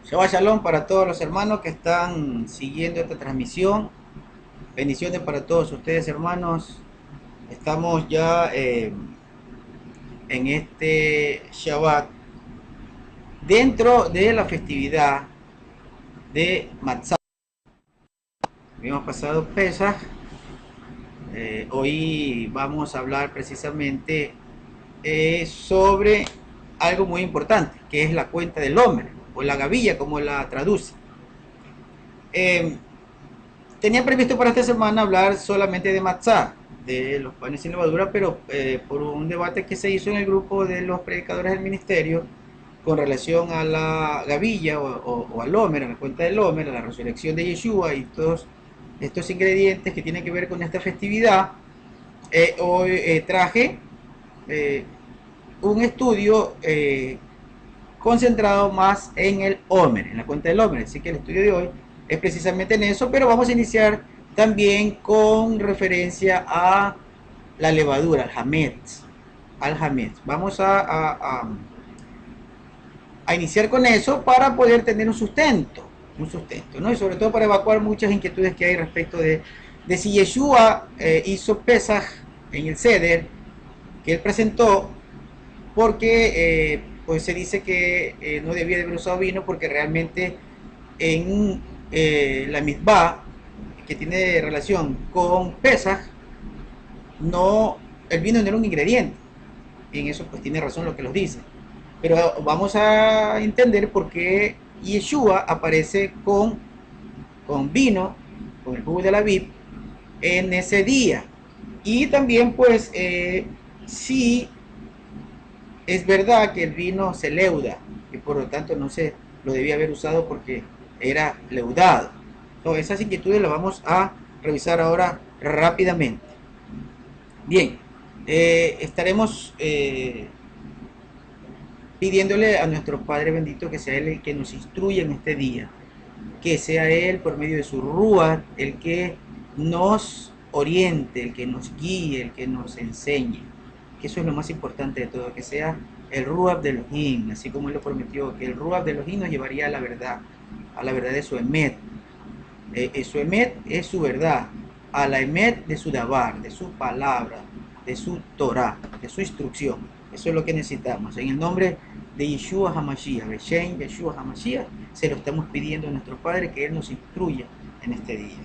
Shabbat Shalom para todos los hermanos que están siguiendo esta transmisión. Bendiciones para todos ustedes, hermanos. Estamos ya en este Shabbat dentro de la festividad de Matzah. Hemos pasado Pesach. Hoy vamos a hablar precisamente sobre algo muy importante, que es la cuenta del Omer, o la gavilla, como la traduce. Eh, Tenía previsto para esta semana hablar solamente de matzá, de los panes sin levadura, pero por un debate que se hizo en el grupo de los predicadores del ministerio con relación a la gavilla o al Homer, a la cuenta del Homer, a la resurrección de Yeshua y todos estos ingredientes que tienen que ver con esta festividad, hoy traje eh, un estudio concentrado más en el Homer, en la cuenta del Homer. Así que el estudio de hoy es precisamente en eso, pero vamos a iniciar también con referencia a la levadura, al Hametz. Vamos a iniciar con eso para poder tener un sustento, ¿no? Y sobre todo para evacuar muchas inquietudes que hay respecto de si Yeshua hizo Pesaj en el Seder que él presentó, porque pues se dice que no debía de haber usado vino porque realmente en la mitzvah que tiene relación con Pesaj, no, el vino no era un ingrediente. Y en eso pues tiene razón lo que los dice. Pero vamos a entender por qué Yeshua aparece con vino, con el jugo de la vid, en ese día. Y también pues si es verdad que el vino se leuda y por lo tanto no se lo debía haber usado porque era leudado. Entonces, esas inquietudes las vamos a revisar ahora rápidamente. Bien, estaremos pidiéndole a nuestro Padre bendito que sea Él el que nos instruya en este día, que sea Él por medio de su Rúa el que nos oriente, el que nos guíe, el que nos enseñe, que eso es lo más importante de todo, que sea el Ruach de Elohim, así como Él lo prometió, que el Ruach de Elohim nos llevaría a la verdad de su Emet. Su Emet es su verdad, a la Emet de su Dabar, de su palabra, de su Torah, de su instrucción. Eso es lo que necesitamos. En el nombre de Yeshua HaMashiach, Beshem Yeshua HaMashiach, se lo estamos pidiendo a nuestro Padre que Él nos instruya en este día.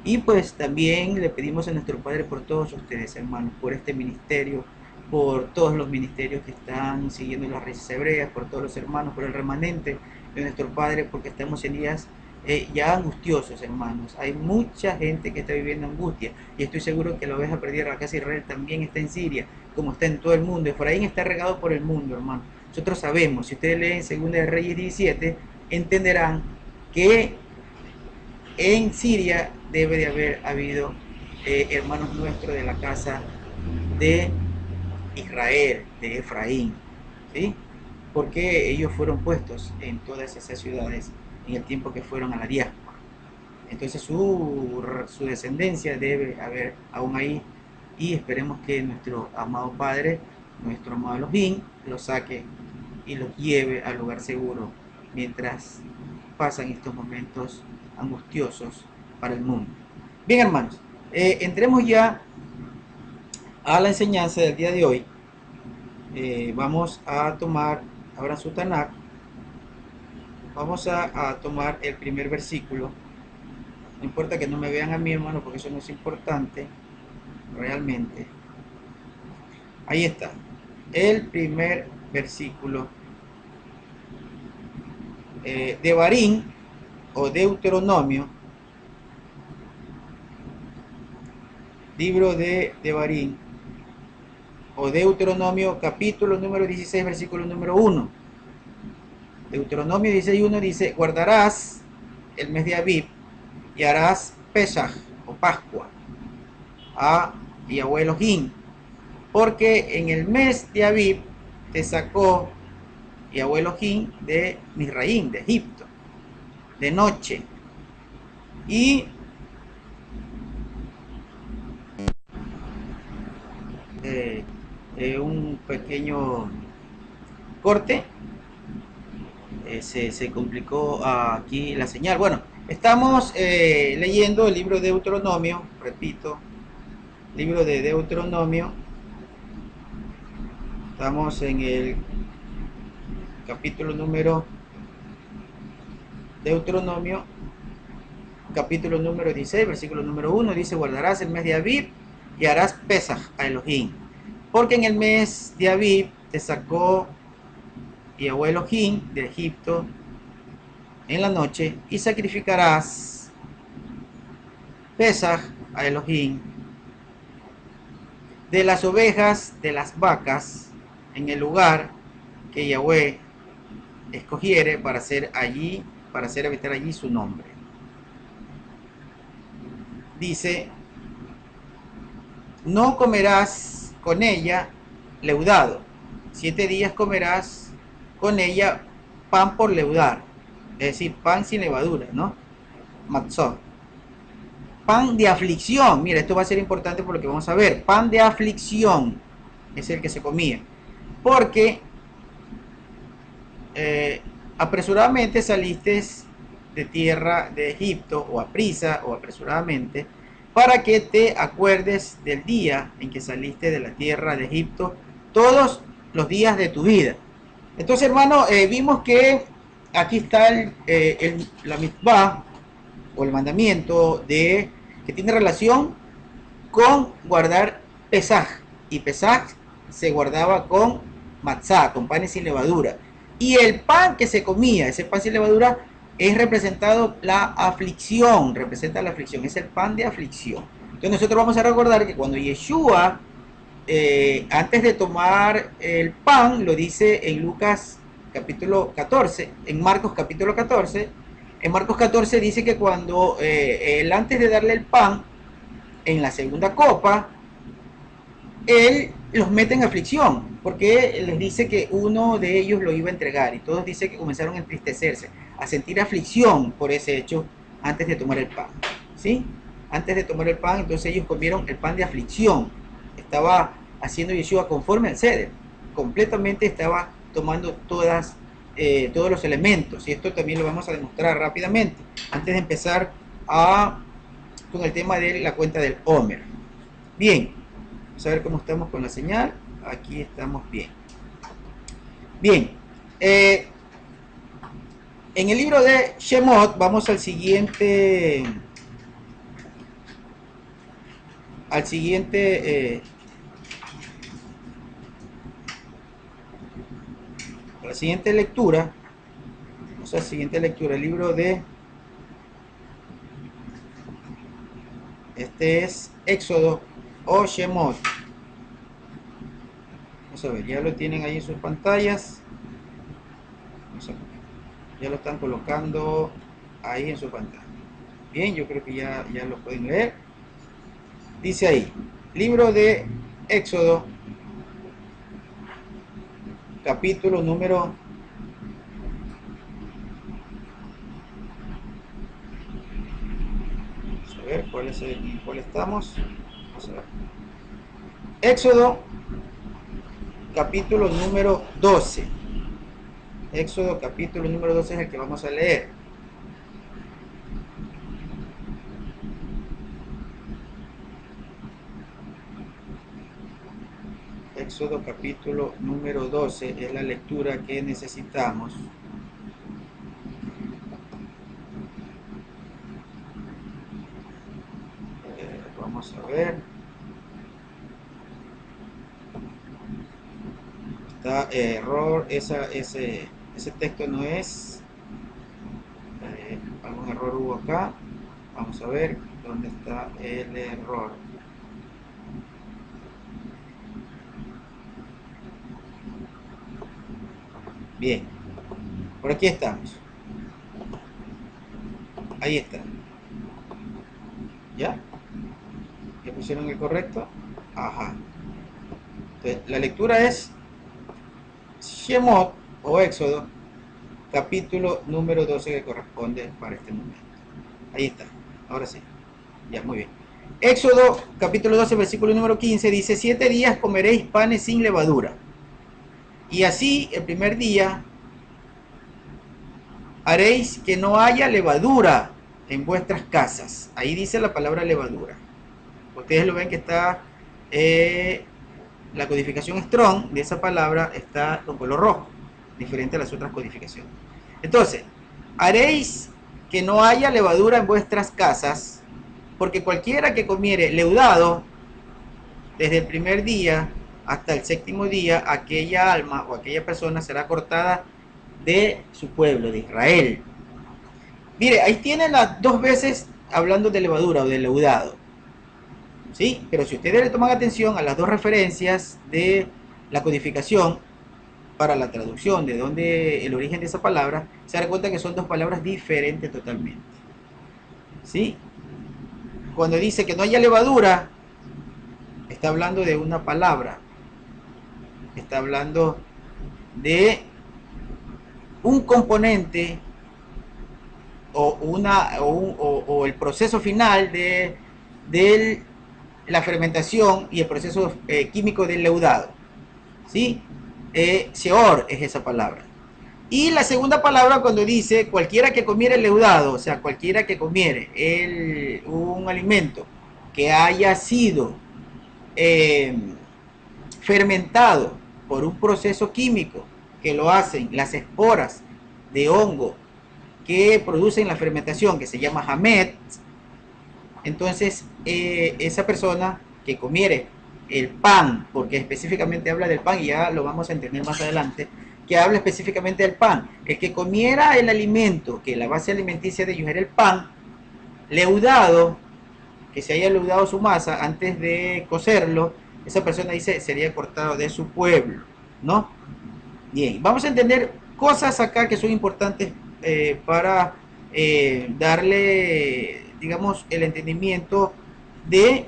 Y pues también le pedimos a nuestro Padre por todos ustedes, hermanos, por este ministerio, por todos los ministerios que están siguiendo las raíces hebreas, por todos los hermanos, por el remanente de nuestro Padre, porque estamos en días ya angustiosos, hermanos. Hay mucha gente que está viviendo angustia y estoy seguro que la oveja perdida de la casa de Israel también está en Siria, como está en todo el mundo. Efraín está regado por el mundo, hermano. Nosotros sabemos, si ustedes leen 2 de Reyes 17, entenderán que en Siria debe de haber habido hermanos nuestros de la casa de Israel, de Efraín, ¿sí? Porque ellos fueron puestos en todas esas ciudades en el tiempo que fueron a la diáspora. Entonces su descendencia debe haber aún ahí y esperemos que nuestro amado Padre, nuestro amado Elohim, los saque y los lleve al lugar seguro mientras pasan estos momentos angustiosos para el mundo. Bien, hermanos, entremos ya a la enseñanza del día de hoy. Vamos a tomar, ahora su Tanakh, vamos a tomar el primer versículo. No importa que no me vean a mí, hermano, porque eso no es importante realmente. Ahí está, el primer versículo de Barín o Deuteronomio, libro de Barín o Deuteronomio, capítulo número 16, versículo número 1. Deuteronomio 16:1 dice: guardarás el mes de Abib y harás Pesaj o Pascua a Yahweh Elohim, porque en el mes de Abib te sacó Yahweh Elohim de Misraim, de Egipto, de noche. Y un pequeño corte. se complicó aquí la señal. Bueno, estamos leyendo el libro de Deuteronomio, repito, libro de Deuteronomio. Estamos en el capítulo número Deuteronomio, capítulo número 16, versículo número 1, dice: guardarás el mes de Abib y harás Pesaj a Elohim, porque en el mes de Abib te sacó Yahweh Elohim de Egipto en la noche, y sacrificarás Pesaj a Elohim de las ovejas, de las vacas, en el lugar que Yahweh escogiere para hacer habitar allí su nombre. Dice: no comerás con ella leudado, 7 días comerás con ella pan por leudar, es decir, pan sin levadura, ¿no? Matzot. Pan de aflicción, mira, esto va a ser importante por lo que vamos a ver. Pan de aflicción es el que se comía, porque apresuradamente saliste de tierra de Egipto, o a prisa o apresuradamente, para que te acuerdes del día en que saliste de la tierra de Egipto todos los días de tu vida. Entonces, hermano, vimos que aquí está la mitzvah o el mandamiento que tiene relación con guardar Pesaj, y Pesaj se guardaba con matzá, con panes sin levadura, y el pan que se comía, ese pan sin levadura, es representado la aflicción, representa la aflicción, es el pan de aflicción. Entonces nosotros vamos a recordar que cuando Yeshua, antes de tomar el pan, lo dice en Lucas capítulo 14, en Marcos capítulo 14, en Marcos 14 dice que cuando él, antes de darle el pan, en la segunda copa, él los mete en aflicción, porque les dice que uno de ellos lo iba a entregar, y todos dicen que comenzaron a entristecerse, a sentir aflicción por ese hecho antes de tomar el pan, ¿sí? Antes de tomar el pan, entonces ellos comieron el pan de aflicción. Estaba haciendo Yeshua conforme al Seder, completamente estaba tomando todos los elementos, y esto también lo vamos a demostrar rápidamente, antes de empezar con el tema de la cuenta del Homer. Bien, vamos a ver cómo estamos con la señal. Aquí estamos bien. Bien, en el libro de Shemot vamos al siguiente a la siguiente lectura. Vamos a la siguiente lectura, el libro de, este es Éxodo o Shemot. Vamos a ver, ya lo tienen ahí en sus pantallas. Ya lo están colocando ahí en su pantalla. Bien, yo creo que ya lo pueden leer. Dice ahí, libro de Éxodo, capítulo número 'cuál estamos? Vamos a ver. Éxodo, capítulo número 12. Éxodo, capítulo número 12 es el que vamos a leer. Éxodo, capítulo número 12 es la lectura que necesitamos. Vamos a ver. Está error, ese texto no es. Algún error hubo acá. Vamos a ver dónde está el error. Bien, por aquí estamos. Ahí está. ¿Ya? ¿Ya pusieron el correcto? Ajá. Entonces, la lectura es Shemot o Éxodo, capítulo número 12, que corresponde para este momento. Ahí está. Ahora sí. Ya, muy bien. Éxodo, capítulo 12, versículo número 15, dice: 7 días comeréis panes sin levadura. Y así, el primer día haréis que no haya levadura en vuestras casas. Ahí dice la palabra levadura. Ustedes lo ven que está, la codificación Strong de esa palabra está con color rojo, diferente a las otras codificaciones. Entonces, haréis que no haya levadura en vuestras casas, porque cualquiera que comiere leudado, desde el primer día hasta el séptimo día, aquella alma o aquella persona será cortada de su pueblo, de Israel. Mire, ahí tienen las dos veces hablando de levadura o de leudado, ¿sí? Pero si ustedes le toman atención a las dos referencias de la codificación para la traducción de dónde el origen de esa palabra, se dan cuenta que son dos palabras diferentes totalmente, ¿sí? Cuando dice que no haya levadura, está hablando de una palabra, está hablando de un componente o el proceso final de la fermentación y el proceso químico del leudado, ¿sí? Seor es esa palabra. Y la segunda palabra cuando dice cualquiera que comiere el leudado, o sea, cualquiera que comiere un alimento que haya sido fermentado por un proceso químico que lo hacen las esporas de hongo que producen la fermentación, que se llama hamet, entonces esa persona que comiere el pan, porque específicamente habla del pan y ya lo vamos a entender más adelante, que habla específicamente del pan, el que comiera el alimento, que la base alimenticia de ellos era el pan, leudado, que se haya leudado su masa antes de cocerlo, esa persona dice sería cortado de su pueblo, ¿no? Bien, vamos a entender cosas acá que son importantes para darle, digamos, el entendimiento de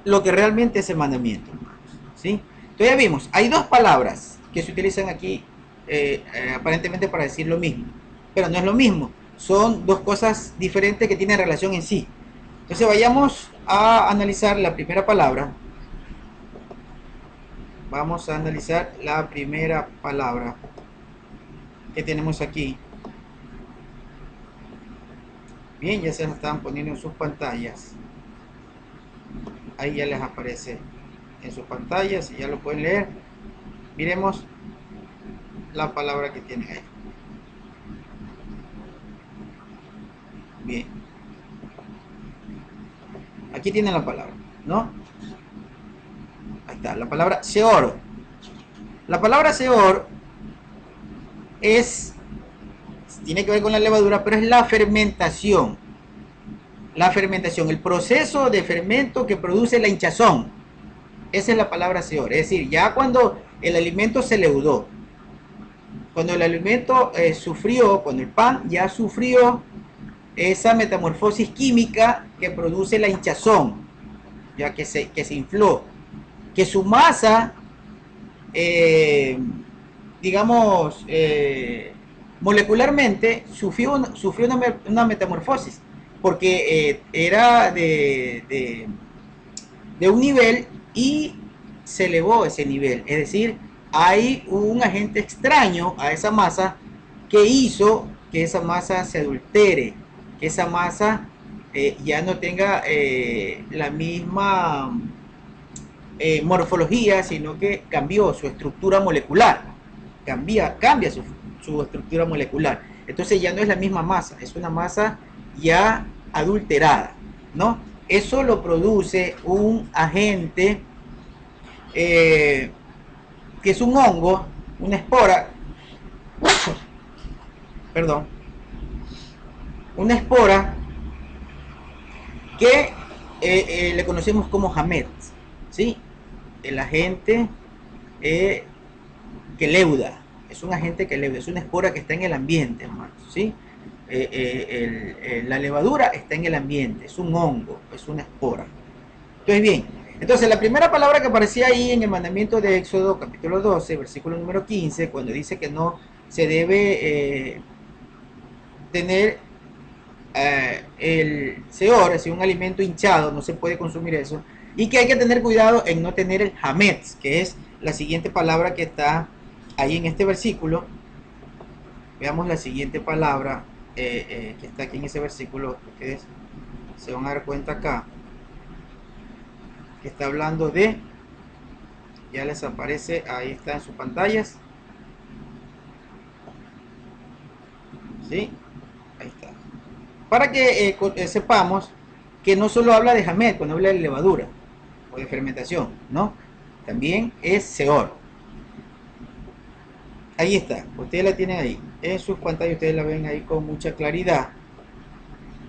lo que realmente es el mandamiento, ¿sí? Entonces ya vimos, hay dos palabras que se utilizan aquí aparentemente para decir lo mismo, pero no es lo mismo, son dos cosas diferentes que tienen relación en sí. Entonces vayamos a analizar la primera palabra. Vamos a analizar la primera palabra que tenemos aquí. Bien, ya se la están poniendo en sus pantallas. Ahí ya les aparece en sus pantallas y ya lo pueden leer. Miremos la palabra que tiene ahí. Bien. Aquí tienen la palabra, ¿no? Ahí está, la palabra seor. La palabra seor tiene que ver con la levadura, pero es la fermentación. La fermentación, el proceso de fermento que produce la hinchazón. Esa es la palabra seor. Es decir, ya cuando el alimento se leudó, cuando el alimento sufrió, cuando el pan ya sufrió esa metamorfosis química que produce la hinchazón, ya que se infló, que su masa, digamos, molecularmente sufrió una metamorfosis, porque era de un nivel y se elevó ese nivel, es decir, hay un agente extraño a esa masa que hizo que esa masa se adultere, que esa masa ya no tenga la misma morfología, sino que cambió su estructura molecular, cambia su estructura molecular. Entonces ya no es la misma masa, es una masa ya adulterada, ¿no? Eso lo produce un agente que es un hongo, una espora, perdón, una espora que le conocemos como hamet, ¿sí? El agente que leuda, es un agente que leuda, es una espora que está en el ambiente, hermanos, ¿sí? La levadura está en el ambiente, es un hongo, es una espora. Entonces, bien, entonces la primera palabra que aparecía ahí en el mandamiento de Éxodo, capítulo 12, versículo número 15, cuando dice que no se debe tener el seor, es decir, un alimento hinchado, no se puede consumir eso, y que hay que tener cuidado en no tener el hametz, que es la siguiente palabra que está ahí en este versículo, Veamos la siguiente palabra que está aquí en ese versículo. Ustedes se van a dar cuenta acá que está hablando de, ya les aparece, ahí está en sus pantallas, ¿sí? Ahí está. Para que sepamos que no solo habla de Hamed cuando habla de levadura o de fermentación, ¿no? También es Seor. Ahí está, ustedes la tienen ahí. En sus pantallas ustedes la ven ahí con mucha claridad.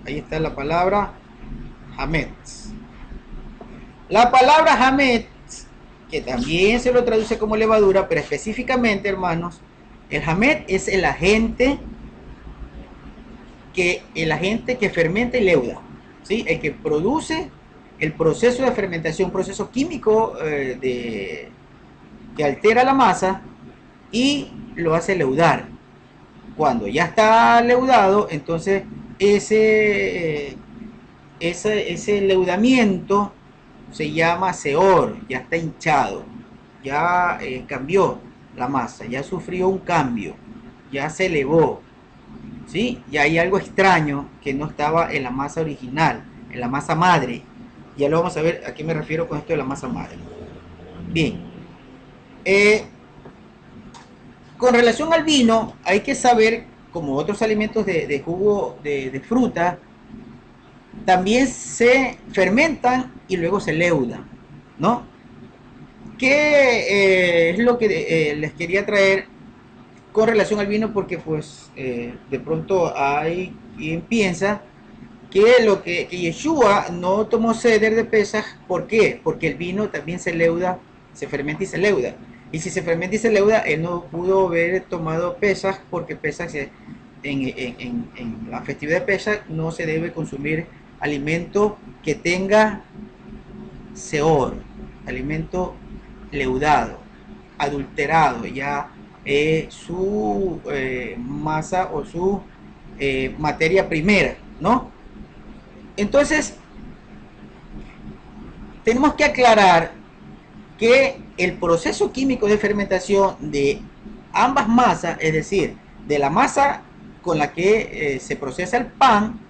Ahí está la palabra Hamed. La palabra Hamed, que también se lo traduce como levadura, pero específicamente, hermanos, el Hamed es el agente que fermenta y leuda, ¿sí? El que produce el proceso de fermentación, un proceso químico que altera la masa y lo hace leudar. Cuando ya está leudado, entonces ese leudamiento se llama seor, ya está hinchado, ya cambió la masa, ya sufrió un cambio, ya se elevó, ¿sí? Y hay algo extraño que no estaba en la masa original, en la masa madre. Ya lo vamos a ver a qué me refiero con esto de la masa madre. Bien, eh, con relación al vino, hay que saber, como otros alimentos de jugo de fruta, también se fermentan y luego se leudan, ¿no? ¿Qué es lo que les quería traer con relación al vino? Porque pues de pronto hay quien piensa que Yeshua no tomó ceder de Pesaj. ¿Por qué? Porque el vino también se leuda, se fermenta y se leuda. Y si se fermenta y se leuda, él no pudo haber tomado Pesaj, porque Pesaj en la festividad de Pesaj no se debe consumir alimento que tenga seor, alimento leudado, adulterado, ya su masa o su materia primera, ¿no? Entonces, tenemos que aclarar que el proceso químico de fermentación de ambas masas, es decir, de la masa con la que se procesa el pan,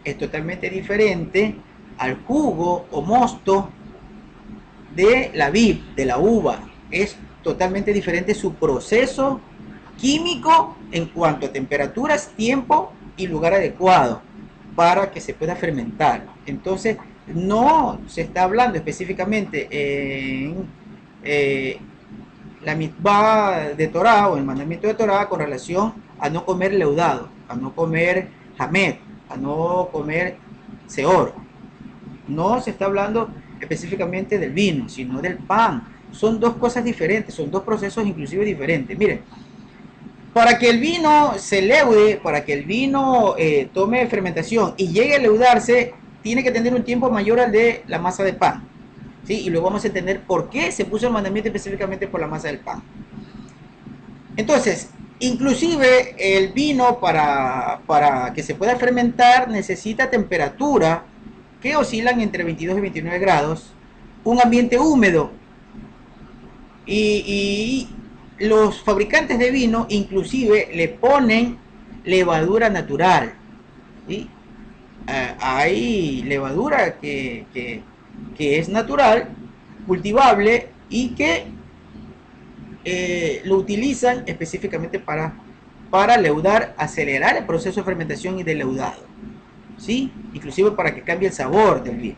es totalmente diferente al jugo o mosto de la vid, de la uva. Es totalmente diferente su proceso químico en cuanto a temperaturas, tiempo y lugar adecuado para que se pueda fermentar. Entonces, no se está hablando específicamente en la mitzvah de Torah o el mandamiento de Torah con relación a no comer leudado, a no comer hamed, a no comer seor. No se está hablando específicamente del vino, sino del pan. Son dos cosas diferentes, son dos procesos inclusive diferentes. Miren, para que el vino se leude, para que el vino tome fermentación y llegue a leudarse, tiene que tener un tiempo mayor al de la masa de pan, ¿sí? Y luego vamos a entender por qué se puso el mandamiento específicamente por la masa del pan. Entonces, inclusive el vino para que se pueda fermentar necesita temperatura que oscilan entre 22 y 29 grados, un ambiente húmedo, y los fabricantes de vino inclusive le ponen levadura natural, ¿sí? Hay levadura que es natural, cultivable, y que lo utilizan específicamente para leudar, acelerar el proceso de fermentación y de leudado, ¿sí? Inclusive para que cambie el sabor del vino.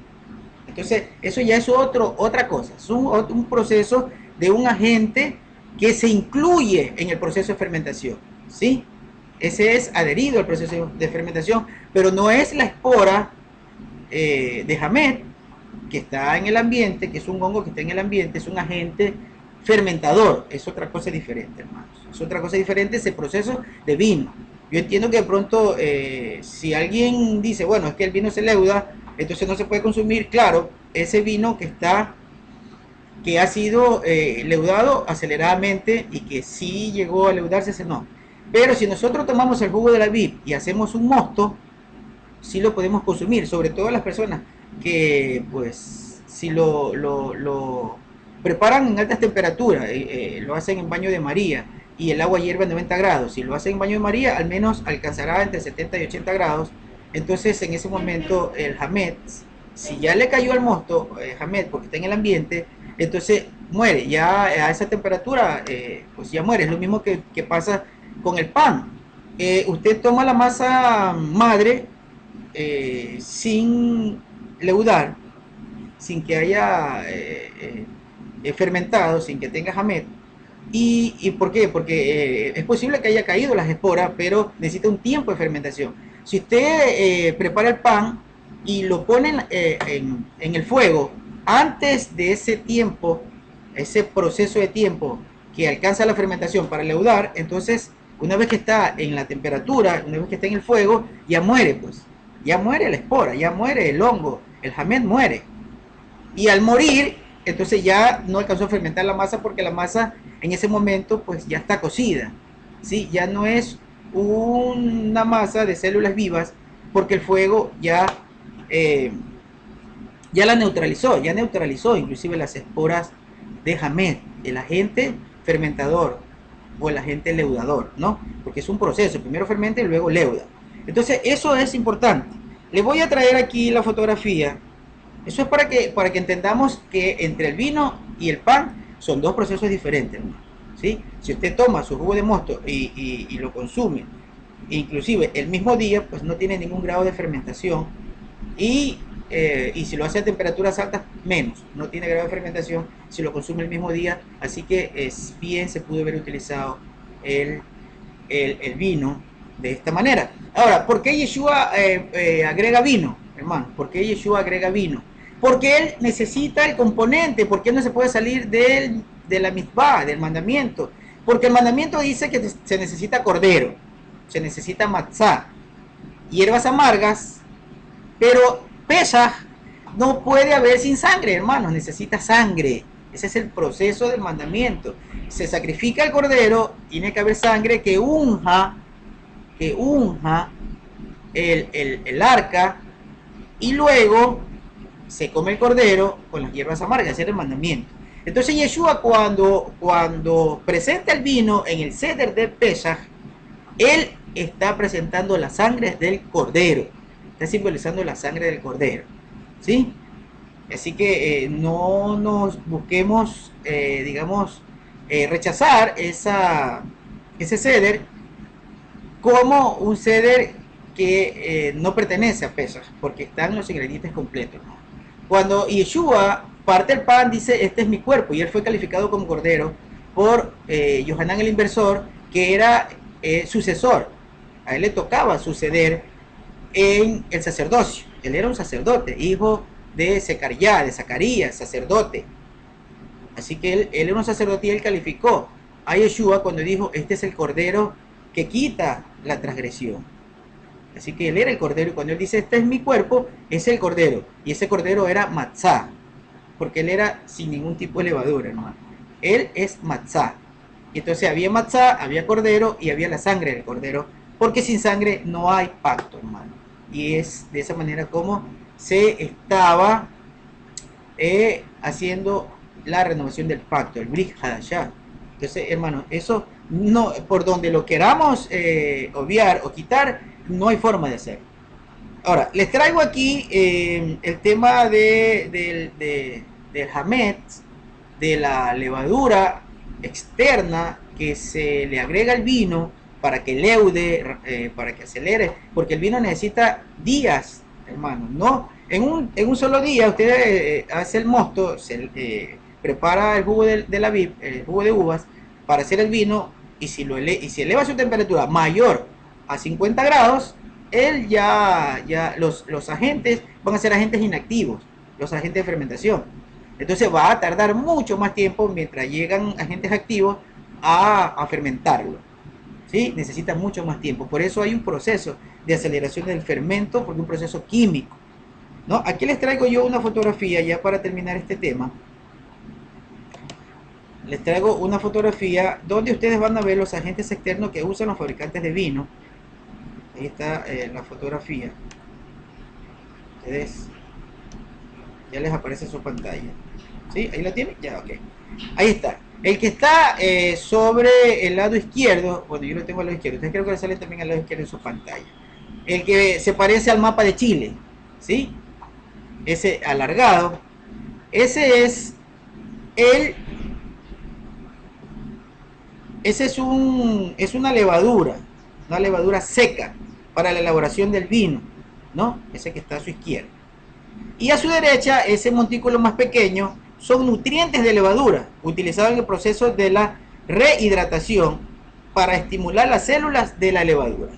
Entonces, eso ya es otra cosa, es un proceso de un agente que se incluye en el proceso de fermentación, ¿sí? Ese es adherido al proceso de fermentación, pero no es la espora de Hamed que está en el ambiente, que es un hongo que está en el ambiente, es un agente fermentador, es otra cosa diferente, hermanos. Es otra cosa diferente ese proceso de vino. Yo entiendo que de pronto, si alguien dice, bueno, es que el vino se leuda, entonces no se puede consumir. Claro, ese vino que ha sido leudado aceleradamente y que sí llegó a leudarse, ese no. Pero si nosotros tomamos el jugo de la vid y hacemos un mosto, sí lo podemos consumir, sobre todo las personas que, pues, si lo preparan en altas temperaturas, lo hacen en baño de María y el agua hierve a 90 grados. Si lo hace en baño de María, al menos alcanzará entre 70 y 80 grados. Entonces, en ese momento, el hamet, si ya le cayó al mosto, hamet, porque está en el ambiente, entonces muere. Ya a esa temperatura, pues ya muere. Es lo mismo que pasa con el pan. Usted toma la masa madre sin leudar, sin que haya fermentado, sin que tenga hamet. ¿Y por qué? Porque es posible que haya caído las esporas, pero necesita un tiempo de fermentación. Si usted prepara el pan y lo pone en el fuego, antes de ese tiempo, ese proceso de tiempo que alcanza la fermentación para leudar, entonces una vez que está en la temperatura, una vez que está en el fuego, ya muere, pues. Ya muere la espora, ya muere el hongo, el hamet muere. Y al morir, entonces ya no alcanzó a fermentar la masa porque la masa en ese momento pues ya está cocida, ¿sí? Ya no es una masa de células vivas porque el fuego eh, ya la neutralizó, ya neutralizó inclusive las esporas de hamet, el agente fermentador o el agente leudador, ¿no? Porque es un proceso, primero fermenta y luego leuda. Entonces eso es importante. Le voy a traer aquí la fotografía. Eso es para que entendamos que entre el vino y el pan son dos procesos diferentes, ¿no? ¿Sí? Si usted toma su jugo de mosto y lo consume, inclusive el mismo día, pues no tiene ningún grado de fermentación y si lo hace a temperaturas altas, menos, no tiene grado de fermentación si lo consume el mismo día, así que es bien se pudo haber utilizado el, el vino de esta manera. Ahora, ¿por qué Yeshua agrega vino, hermano? ¿Por qué Yeshua agrega vino? Porque él necesita el componente, porque él no se puede salir de la mitzvah, del mandamiento. Porque el mandamiento dice que se necesita cordero, se necesita matzá, hierbas amargas, pero Pesaj no puede haber sin sangre, hermanos, necesita sangre. Ese es el proceso del mandamiento. Se sacrifica el cordero, tiene que haber sangre que unja el arca, y luego se come el cordero con las hierbas amargas, ese era el mandamiento. Entonces Yeshua cuando presenta el vino en el ceder de Pesach, él está presentando la sangre del cordero, está simbolizando la sangre del cordero, ¿sí? Así que no nos busquemos, digamos, rechazar ese ceder como un ceder que no pertenece a Pesach, porque están los ingredientes completos, ¿no? Cuando Yeshua parte el pan, dice, este es mi cuerpo, y él fue calificado como cordero por Yohanan el Inversor, que era sucesor. A él le tocaba suceder en el sacerdocio. Él era un sacerdote, hijo de Zacarías, sacerdote. Así que él era un sacerdote y él calificó a Yeshua cuando dijo, este es el cordero que quita la transgresión. Así que él era el cordero, y cuando él dice, este es mi cuerpo, es el cordero. Y ese cordero era matzá, porque él era sin ningún tipo de levadura, hermano. Él es matzá. Y entonces había matzá, había cordero y había la sangre del cordero, porque sin sangre no hay pacto, hermano. Y es de esa manera como se estaba haciendo la renovación del pacto, el Brit Hadashah. Entonces, hermano, eso no, por donde lo queramos obviar o quitar, no hay forma de hacer. Ahora, les traigo aquí el tema del hamet, de la levadura externa que se le agrega al vino para que leude, para que acelere, porque el vino necesita días, hermano, ¿no? En un solo día usted hace el mosto, prepara el jugo de la vid, el jugo de uvas, para hacer el vino, y si eleva su temperatura mayor a 50 grados, él los agentes van a ser agentes inactivos, los agentes de fermentación. Entonces va a tardar mucho más tiempo mientras llegan agentes activos a fermentarlo. ¿Sí? Necesita mucho más tiempo. Por eso hay un proceso de aceleración del fermento, porque es un proceso químico, ¿no? Aquí les traigo yo una fotografía ya para terminar este tema. Les traigo una fotografía donde ustedes van a ver los agentes externos que usan los fabricantes de vino. Ahí está la fotografía. Ustedes ya les aparece su pantalla. ¿Sí? Ahí la tienen. Ya, ok. Ahí está. El que está sobre el lado izquierdo, bueno, yo lo tengo al lado izquierdo, ustedes creo que le sale también al lado izquierdo en su pantalla. El que se parece al mapa de Chile, ¿sí? Ese alargado, ese es el, ese es una levadura seca para la elaboración del vino, ¿no? Ese que está a su izquierda. Y a su derecha, ese montículo más pequeño, son nutrientes de levadura utilizados en el proceso de la rehidratación para estimular las células de la levadura.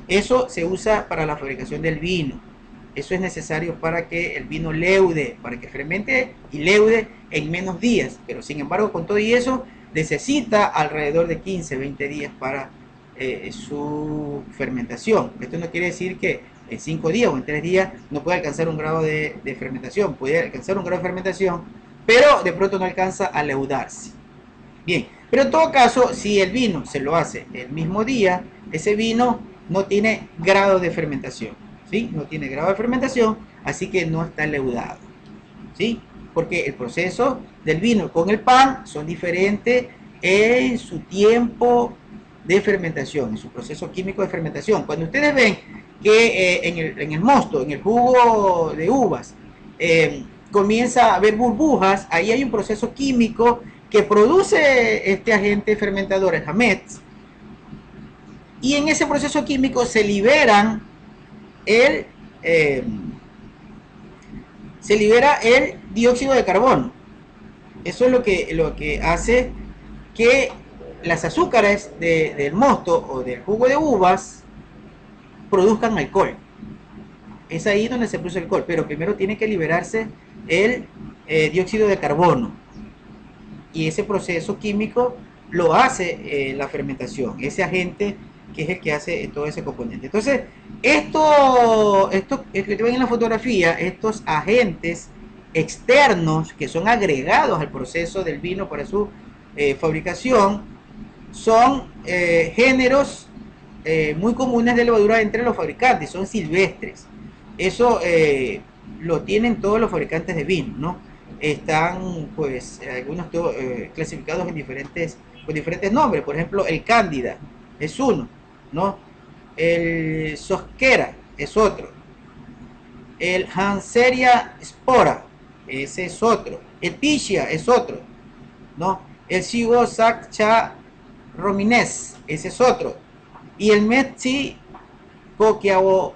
Eso se usa para la fabricación del vino. Eso es necesario para que el vino leude, para que fermente y leude en menos días. Pero sin embargo, con todo y eso, necesita alrededor de 15-20 días para su fermentación. Esto no quiere decir que en 5 días o en 3 días no puede alcanzar un grado de fermentación. Puede alcanzar un grado de fermentación, pero de pronto no alcanza a leudarse. Bien, pero en todo caso, si el vino se lo hace el mismo día, ese vino no tiene grado de fermentación, ¿sí? No tiene grado de fermentación, así que no está leudado, ¿sí? Porque el proceso del vino con el pan son diferentes en su tiempo de fermentación, en su proceso químico de fermentación. Cuando ustedes ven que en el mosto, en el jugo de uvas, comienza a haber burbujas, ahí hay un proceso químico que produce este agente fermentador, el hametz, y en ese proceso químico se liberan el eh, se libera el dióxido de carbono. Eso es lo que hace que las azúcares del mosto o del jugo de uvas produzcan alcohol. Es ahí donde se produce alcohol, pero primero tiene que liberarse el dióxido de carbono. Y ese proceso químico lo hace la fermentación, ese agente que es el que hace todo ese componente. Entonces, esto que ven en la fotografía, estos agentes externos que son agregados al proceso del vino para su fabricación, son géneros muy comunes de levadura entre los fabricantes, son silvestres. Eso lo tienen todos los fabricantes de vino, ¿no? Están pues algunos clasificados en con diferentes nombres. Por ejemplo, el cándida es uno, ¿no? El sosquera es otro, el hanseria spora ese es otro, el pichia es otro, ¿no? El Shigosakcha romines ese es otro, y el metsi kokiao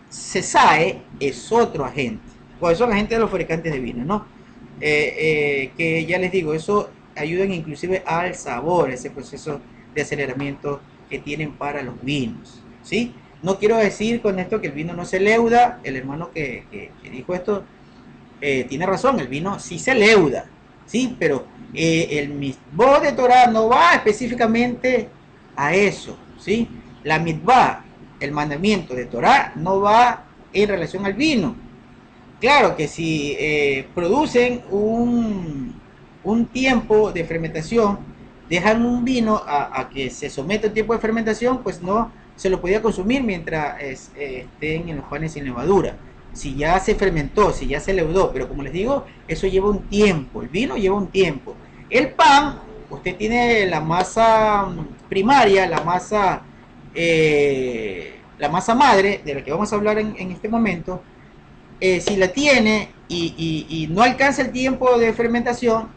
cesae es otro agente. Pues son agentes de los fabricantes de vino, ¿no? Que ya les digo, eso ayudan inclusive al sabor, ese proceso de aceleramiento que tienen para los vinos, ¿sí? No quiero decir con esto que el vino no se leuda. El hermano que dijo esto tiene razón, el vino sí se leuda, ¿sí? Pero el mitzvot de Torah no va específicamente a eso, ¿sí? La mitzvah, el mandamiento de Torah, no va en relación al vino. Claro que si producen un tiempo de fermentación, dejan un vino a que se someta a un tiempo de fermentación, pues no se lo podía consumir mientras estén en los panes sin levadura. Si ya se fermentó, si ya se leudó, pero como les digo, eso lleva un tiempo, el vino lleva un tiempo. El pan, usted tiene la masa primaria, la masa madre, de la que vamos a hablar en este momento. Si la tiene y no alcanza el tiempo de fermentación,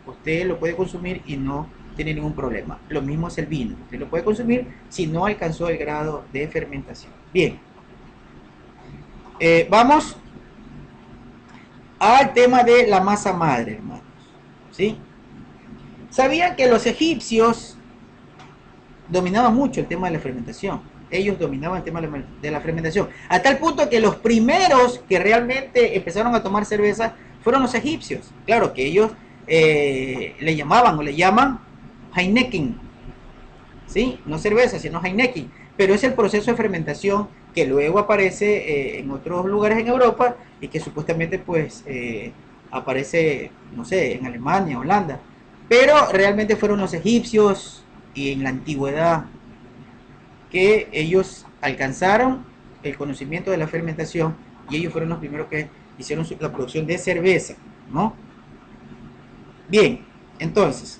usted lo puede consumir y no tiene ningún problema. Lo mismo es el vino, usted lo puede consumir si no alcanzó el grado de fermentación. Bien, vamos al tema de la masa madre, hermanos, ¿sí? ¿Sabían que los egipcios dominaban mucho el tema de la fermentación? Ellos dominaban el tema de la fermentación, a tal punto que los primeros que realmente empezaron a tomar cerveza fueron los egipcios. Claro que ellos le llamaban o le llaman Heineken, ¿sí? No cerveza, sino Heineken, pero es el proceso de fermentación que luego aparece en otros lugares en Europa y que supuestamente pues aparece, no sé, en Alemania, Holanda, pero realmente fueron los egipcios y en la antigüedad que ellos alcanzaron el conocimiento de la fermentación y ellos fueron los primeros que hicieron la producción de cerveza, ¿no? Bien, Entonces,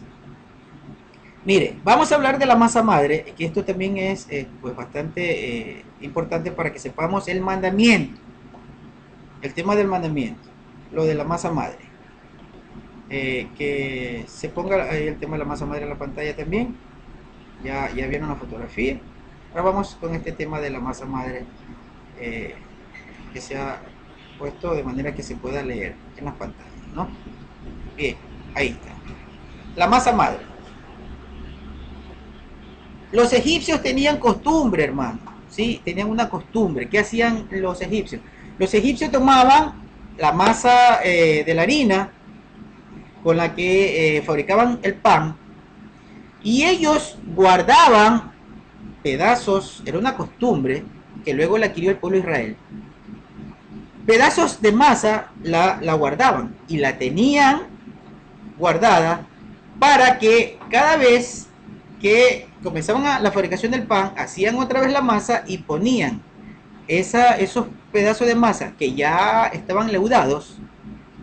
mire, vamos a hablar de la masa madre, que esto también es pues bastante importante para que sepamos el mandamiento, el tema del mandamiento, lo de la masa madre. Que se ponga ahí el tema de la masa madre en la pantalla también. Ya vieron la fotografía. Ahora vamos con este tema de la masa madre, que se ha puesto de manera que se pueda leer en las pantallas, ¿no? Bien, ahí está. La masa madre. Los egipcios tenían costumbre, hermano, ¿sí? Tenían una costumbre. ¿Qué hacían los egipcios? Los egipcios tomaban la masa de la harina con la que fabricaban el pan, y ellos guardaban pedazos, era una costumbre que luego la adquirió el pueblo de Israel. Pedazos de masa la guardaban y la tenían guardada para que cada vez que comenzaban la fabricación del pan, hacían otra vez la masa y ponían esos pedazos de masa que ya estaban leudados,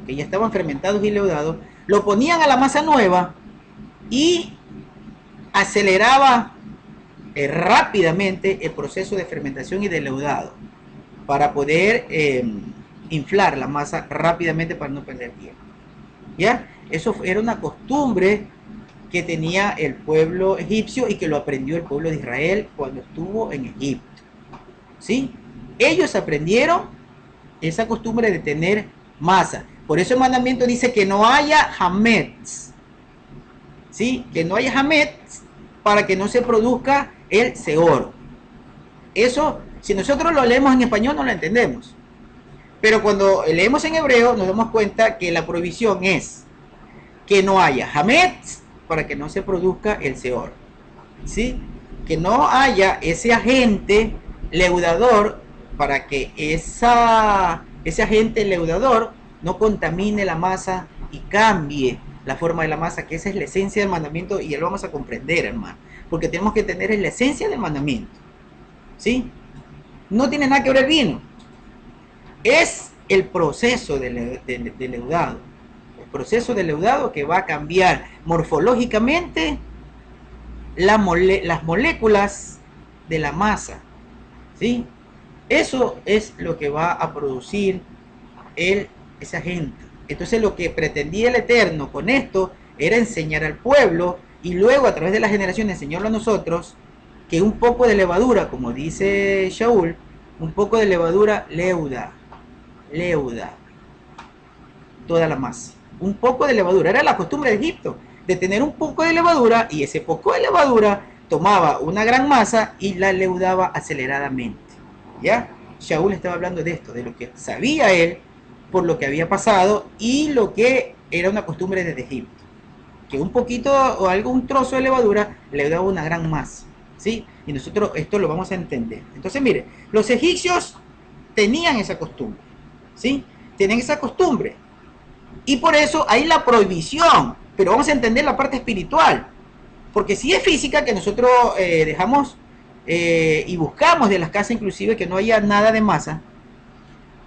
que ya estaban fermentados y leudados, lo ponían a la masa nueva y aceleraba rápidamente el proceso de fermentación y de leudado para poder inflar la masa rápidamente para no perder tiempo. ¿Ya? Eso era una costumbre que tenía el pueblo egipcio y que lo aprendió el pueblo de Israel cuando estuvo en Egipto. ¿Sí? Ellos aprendieron esa costumbre de tener masa. Por eso el mandamiento dice que no haya hametz. ¿Sí? Que no haya hametz para que no se produzca el seor. Eso, si nosotros lo leemos en español, no lo entendemos. Pero cuando leemos en hebreo, nos damos cuenta que la prohibición es que no haya hametz para que no se produzca el seor. ¿Sí? Que no haya ese agente leudador para que ese agente leudador no contamine la masa y cambie la forma de la masa, que esa es la esencia del mandamiento, y ya lo vamos a comprender, hermano, porque tenemos que tener la esencia del mandamiento. ¿Sí? No tiene nada que ver el vino, es el proceso de leudado, el proceso de leudado que va a cambiar morfológicamente las moléculas de la masa. ¿Sí? Eso es lo que va a producir ese agente. Entonces lo que pretendía el Eterno con esto era enseñar al pueblo y luego a través de las generaciones enseñarlo a nosotros que un poco de levadura, como dice Shaul, un poco de levadura leuda toda la masa. Un poco de levadura, era la costumbre de Egipto, de tener un poco de levadura, y ese poco de levadura tomaba una gran masa y la leudaba aceleradamente. ¿Ya? Shaul estaba hablando de esto, de lo que sabía él por lo que había pasado y lo que era una costumbre desde Egipto, que un poquito o algo, un trozo de levadura le daba una gran masa. ¿Sí? Y nosotros esto lo vamos a entender. Entonces, mire, los egipcios tenían esa costumbre. ¿Sí? Tenían esa costumbre. Y por eso hay la prohibición. Pero vamos a entender la parte espiritual. Porque si es física, que nosotros dejamos y buscamos de las casas inclusive que no haya nada de masa,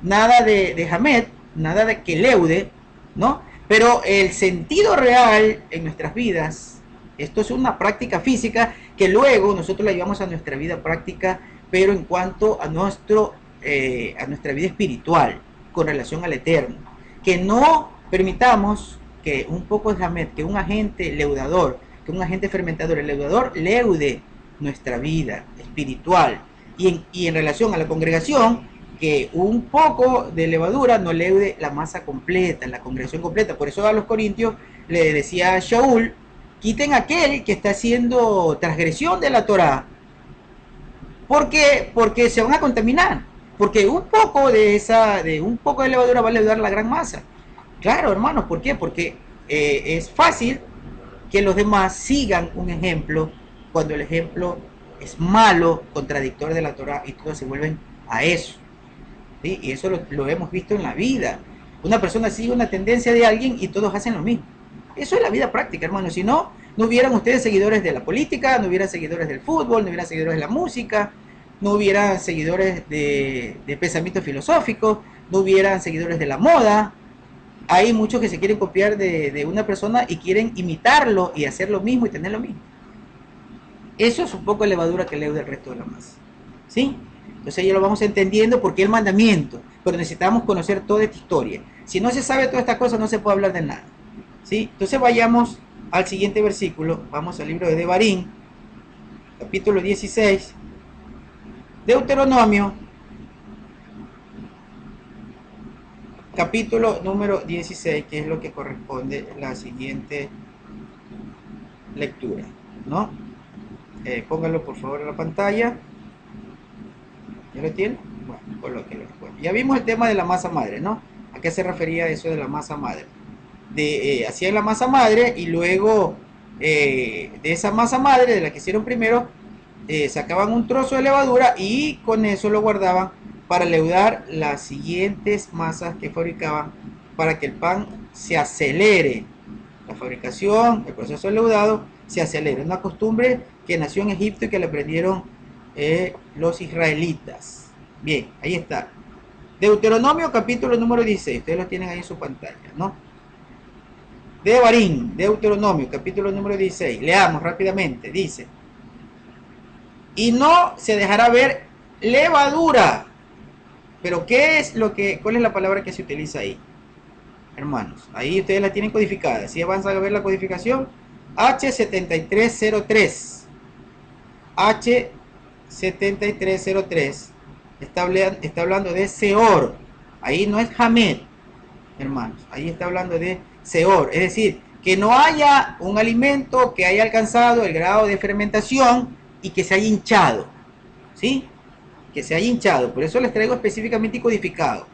nada de hamet, nada de que leude, ¿no? Pero el sentido real en nuestras vidas, esto es una práctica física que luego nosotros la llevamos a nuestra vida práctica, pero en cuanto a nuestra vida espiritual, con relación al Eterno. Que no permitamos que un poco de hamet, que un agente leudador, que un agente fermentador, el leudador, leude nuestra vida espiritual. Y en relación a la congregación, que un poco de levadura no leude la masa completa, la congregación completa. Por eso a los corintios le decía a Shaul, quiten aquel que está haciendo transgresión de la Torá. Porque se van a contaminar. Porque un poco de levadura va a leudar la gran masa. Claro, hermanos, ¿por qué? Porque es fácil que los demás sigan un ejemplo cuando el ejemplo es malo, contradictor de la Torá, y todos se vuelven a eso. ¿Sí? Y eso lo hemos visto en la vida. Una persona sigue una tendencia de alguien y todos hacen lo mismo. Eso es la vida práctica, hermano. Si no, no hubieran ustedes seguidores de la política, no hubieran seguidores del fútbol, no hubieran seguidores de la música, no hubieran seguidores de pensamiento filosófico, no hubieran seguidores de la moda. hay muchos que se quieren copiar de una persona y quieren imitarlo y hacer lo mismo y tener lo mismo. Eso es un poco de levadura que leuda el resto de la masa. ¿Sí? Entonces ya lo vamos entendiendo porque es el mandamiento, pero necesitamos conocer toda esta historia. Si no se sabe todas estas cosas, no se puede hablar de nada. ¿Sí? Entonces vayamos al siguiente versículo. Vamos al libro de Devarim, capítulo 16, Deuteronomio, capítulo número 16, que es lo que corresponde a la siguiente lectura, ¿no? Póngalo por favor en la pantalla. ¿Ya lo tiene? Bueno, colóquelo. Bueno, ya vimos el tema de la masa madre, ¿no? ¿A qué se refería eso de la masa madre? Hacían la masa madre y luego de esa masa madre, de la que hicieron primero, sacaban un trozo de levadura y con eso lo guardaban para leudar las siguientes masas que fabricaban para que el pan se acelere. La fabricación, el proceso de leudado se acelera. Es una costumbre que nació en Egipto y que le aprendieron los israelitas. Bien, ahí está. Deuteronomio capítulo número 16. Ustedes lo tienen ahí en su pantalla, ¿no? Devarim, Deuteronomio capítulo número 16. Leamos rápidamente. Dice: y no se dejará ver levadura. Pero ¿qué es cuál es la palabra que se utiliza ahí? Hermanos, ahí ustedes la tienen codificada. Si avanzan a ver la codificación, H7303. H7303 está hablando de Seor. Ahí no es Hamed, hermanos. Ahí está hablando de Seor. Es decir, que no haya un alimento que haya alcanzado el grado de fermentación y que se haya hinchado. ¿Sí? Que se haya hinchado. Por eso les traigo específicamente y codificado,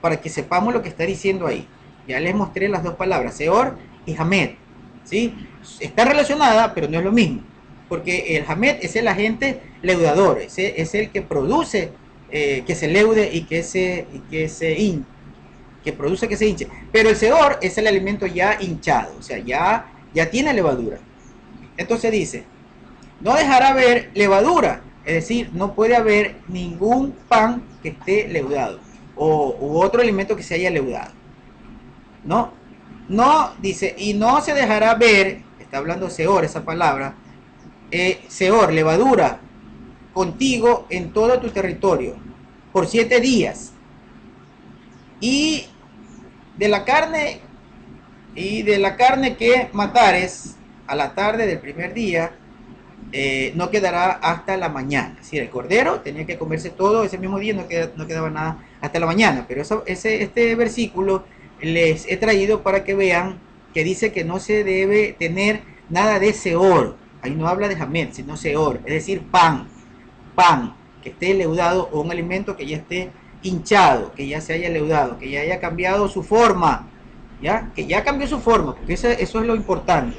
para que sepamos lo que está diciendo ahí. Ya les mostré las dos palabras, Seor y Hamed. ¿Sí? Está relacionada, pero no es lo mismo. Porque el Hamed es el agente leudador, es el que produce que se leude y que produce que se hinche. Pero el Seor es el alimento ya hinchado, o sea, ya tiene levadura. Entonces dice: no dejará haber levadura, es decir, no puede haber ningún pan que esté leudado u otro alimento que se haya leudado. No, dice, y no se dejará ver, está hablando Seor, esa palabra, Seor, levadura, contigo en todo tu territorio, por 7 días. Y de la carne que matares a la tarde del primer día, no quedará hasta la mañana. Es decir, el cordero tenía que comerse todo ese mismo día, no quedaba nada hasta la mañana. Pero este versículo les he traído para que vean que dice que no se debe tener nada de Seor. Ahí no habla de Hamed, sino Seor, es decir, pan que esté leudado, o un alimento que ya esté hinchado, que ya se haya leudado, que ya haya cambiado su forma, ¿ya? Que ya cambió su forma, porque eso es lo importante.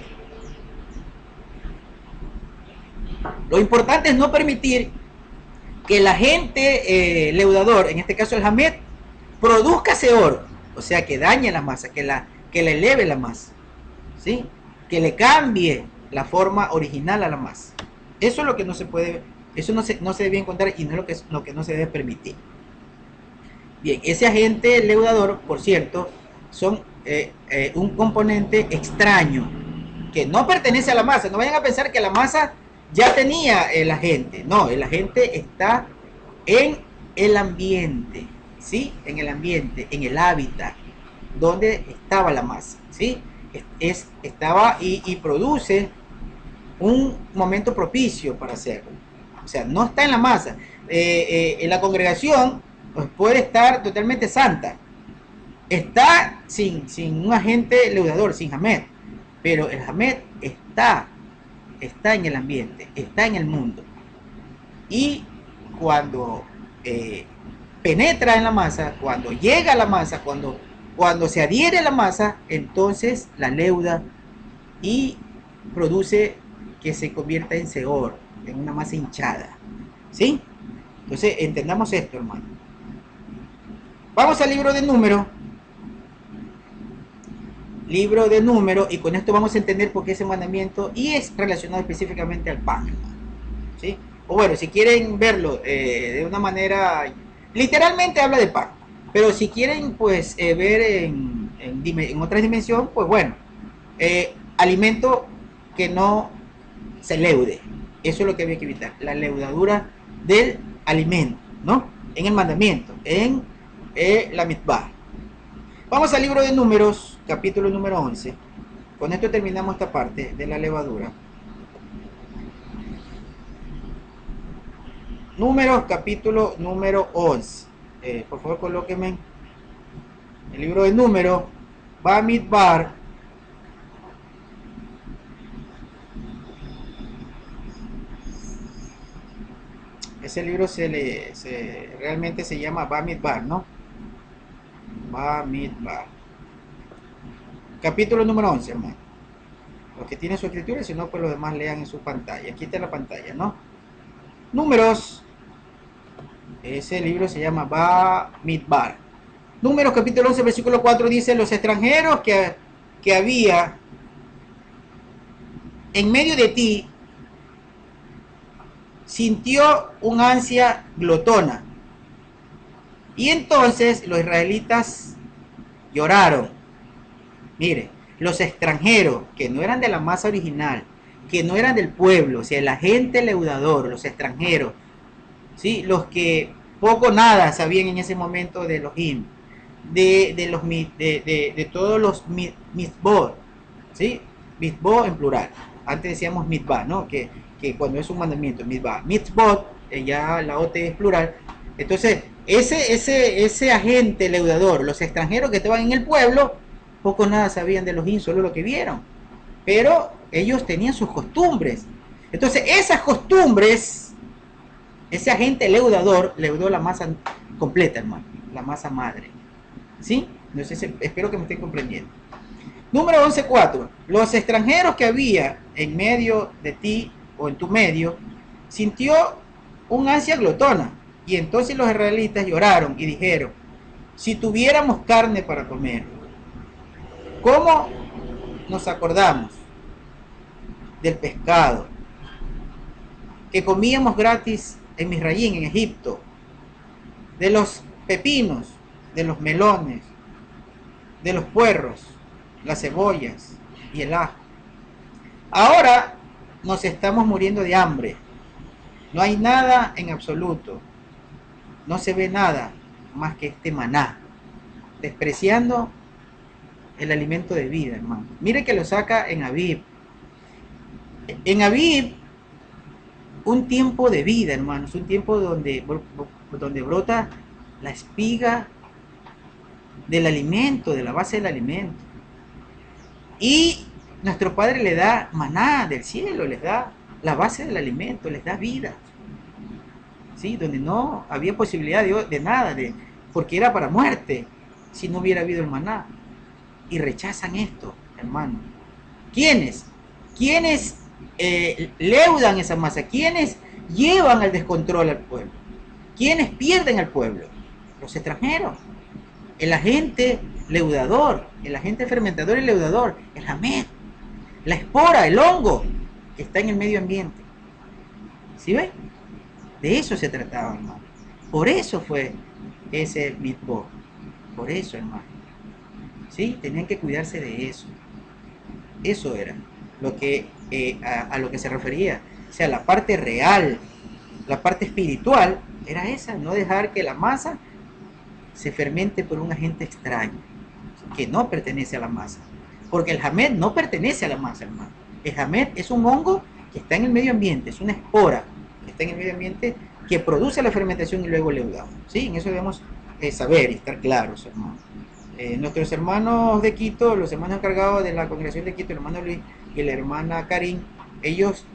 Lo importante es no permitir que el agente leudador, en este caso el Hamed, produzca Seor, o sea, que dañe la masa, que le eleve la masa, ¿sí? Que le cambie la forma original a la masa. Eso es lo que no se puede, eso no se debe encontrar y no es lo que no se debe permitir. Bien, ese agente leudador, por cierto, son un componente extraño que no pertenece a la masa. No vayan a pensar que la masa ya tenía el agente. No, el agente está en el ambiente, ¿sí? En el ambiente, en el hábitat donde estaba la masa, ¿sí? Estaba y produce un momento propicio para hacerlo. O sea, no está en la masa. En la congregación pues, puede estar totalmente santa. Está sin un agente leudador, sin Hamed. Pero el Hamed está en el ambiente, está en el mundo. Y cuando penetra en la masa, cuando llega a la masa, cuando se adhiere a la masa, entonces la leuda y produce que se convierta en Seor, en una masa hinchada. ¿Sí? Entonces entendamos esto, hermano. Vamos al libro de Números. Libro de Números, y con esto vamos a entender por qué ese mandamiento y es relacionado específicamente al pan, hermano. ¿Sí? O bueno, si quieren verlo de una manera, literalmente habla de pan, pero si quieren pues ver en en otra dimensión, pues bueno, alimento que no se leude. Eso es lo que había que evitar, la leudadura del alimento, ¿no? En el mandamiento, en la mitzvah. Vamos al libro de Números, capítulo número 11. Con esto terminamos esta parte de la levadura. Números, capítulo número 11. Por favor, colóquenme el libro de Números, Bamidbar. Ese libro realmente se llama Bamidbar, ¿no? Bamidbar. Capítulo número 11, hermano. Los que tienen su escritura, si no, pues los demás lean en su pantalla. Aquí está la pantalla, ¿no? Números. Ese libro se llama Bamidbar. Números capítulo 11, versículo 4 dice: los extranjeros que había en medio de ti sintió un ansia glotona. Y entonces los israelitas lloraron. Mire, los extranjeros que no eran de la masa original, que no eran del pueblo, o sea, el agente leudador, los extranjeros, ¿sí? Los que poco nada sabían en ese momento de los himnos, de todos los mitzvot, ¿sí? Mitzvot en plural. Antes decíamos mitzvah, ¿no? Que cuando es un mandamiento, mitzvah. Mitzvot, ya la OT es plural. Entonces, ese agente leudador, los extranjeros que estaban en el pueblo, poco nada sabían de los himnos, solo lo que vieron. Pero ellos tenían sus costumbres. Entonces, esas costumbres, ese agente leudador leudó la masa completa, hermano, la masa madre. ¿Sí? Entonces, espero que me estén comprendiendo. Número 11.4. Los extranjeros que había en medio de ti o en tu medio sintió un ansia glotona. Y entonces los israelitas lloraron y dijeron: si tuviéramos carne para comer, ¿cómo nos acordamos del pescado que comíamos gratis en Misraín, en Egipto, de los pepinos, de los melones, de los puerros, las cebollas y el ajo? Ahora nos estamos muriendo de hambre. No hay nada en absoluto. No se ve nada más que este maná, despreciando el alimento de vida, hermano. Mire que lo saca en Abib. En Abib, un tiempo de vida, hermano. Es un tiempo donde brota la espiga del alimento, de la base del alimento. Y nuestro Padre le da maná del cielo, les da la base del alimento, les da vida. ¿Sí? Donde no había posibilidad de nada, porque era para muerte si no hubiera habido el maná. Y rechazan esto, hermano. ¿Quiénes? ¿Quiénes leudan esa masa? ¿Quiénes llevan al descontrol al pueblo? ¿Quiénes pierden al pueblo? Los extranjeros. El agente leudador, el agente fermentador y leudador, el hamed, la espora, el hongo que está en el medio ambiente. ¿Sí ven? De eso se trataba, hermano. Por eso fue ese mitzvot. Por eso, hermano. ¿Sí? Tenían que cuidarse de eso. Eso era lo que a lo que se refería. O sea, la parte real, la parte espiritual, era esa, no dejar que la masa se fermente por un agente extraño, que no pertenece a la masa. Porque el hamed no pertenece a la masa, hermano. El hamed es un hongo que está en el medio ambiente, es una espora que está en el medio ambiente que produce la fermentación y luego leudado. ¿Sí? En eso debemos saber y estar claros, hermano. Nuestros hermanos de Quito, los hermanos encargados de la congregación de Quito, el hermano Luis y la hermana Karin, ellos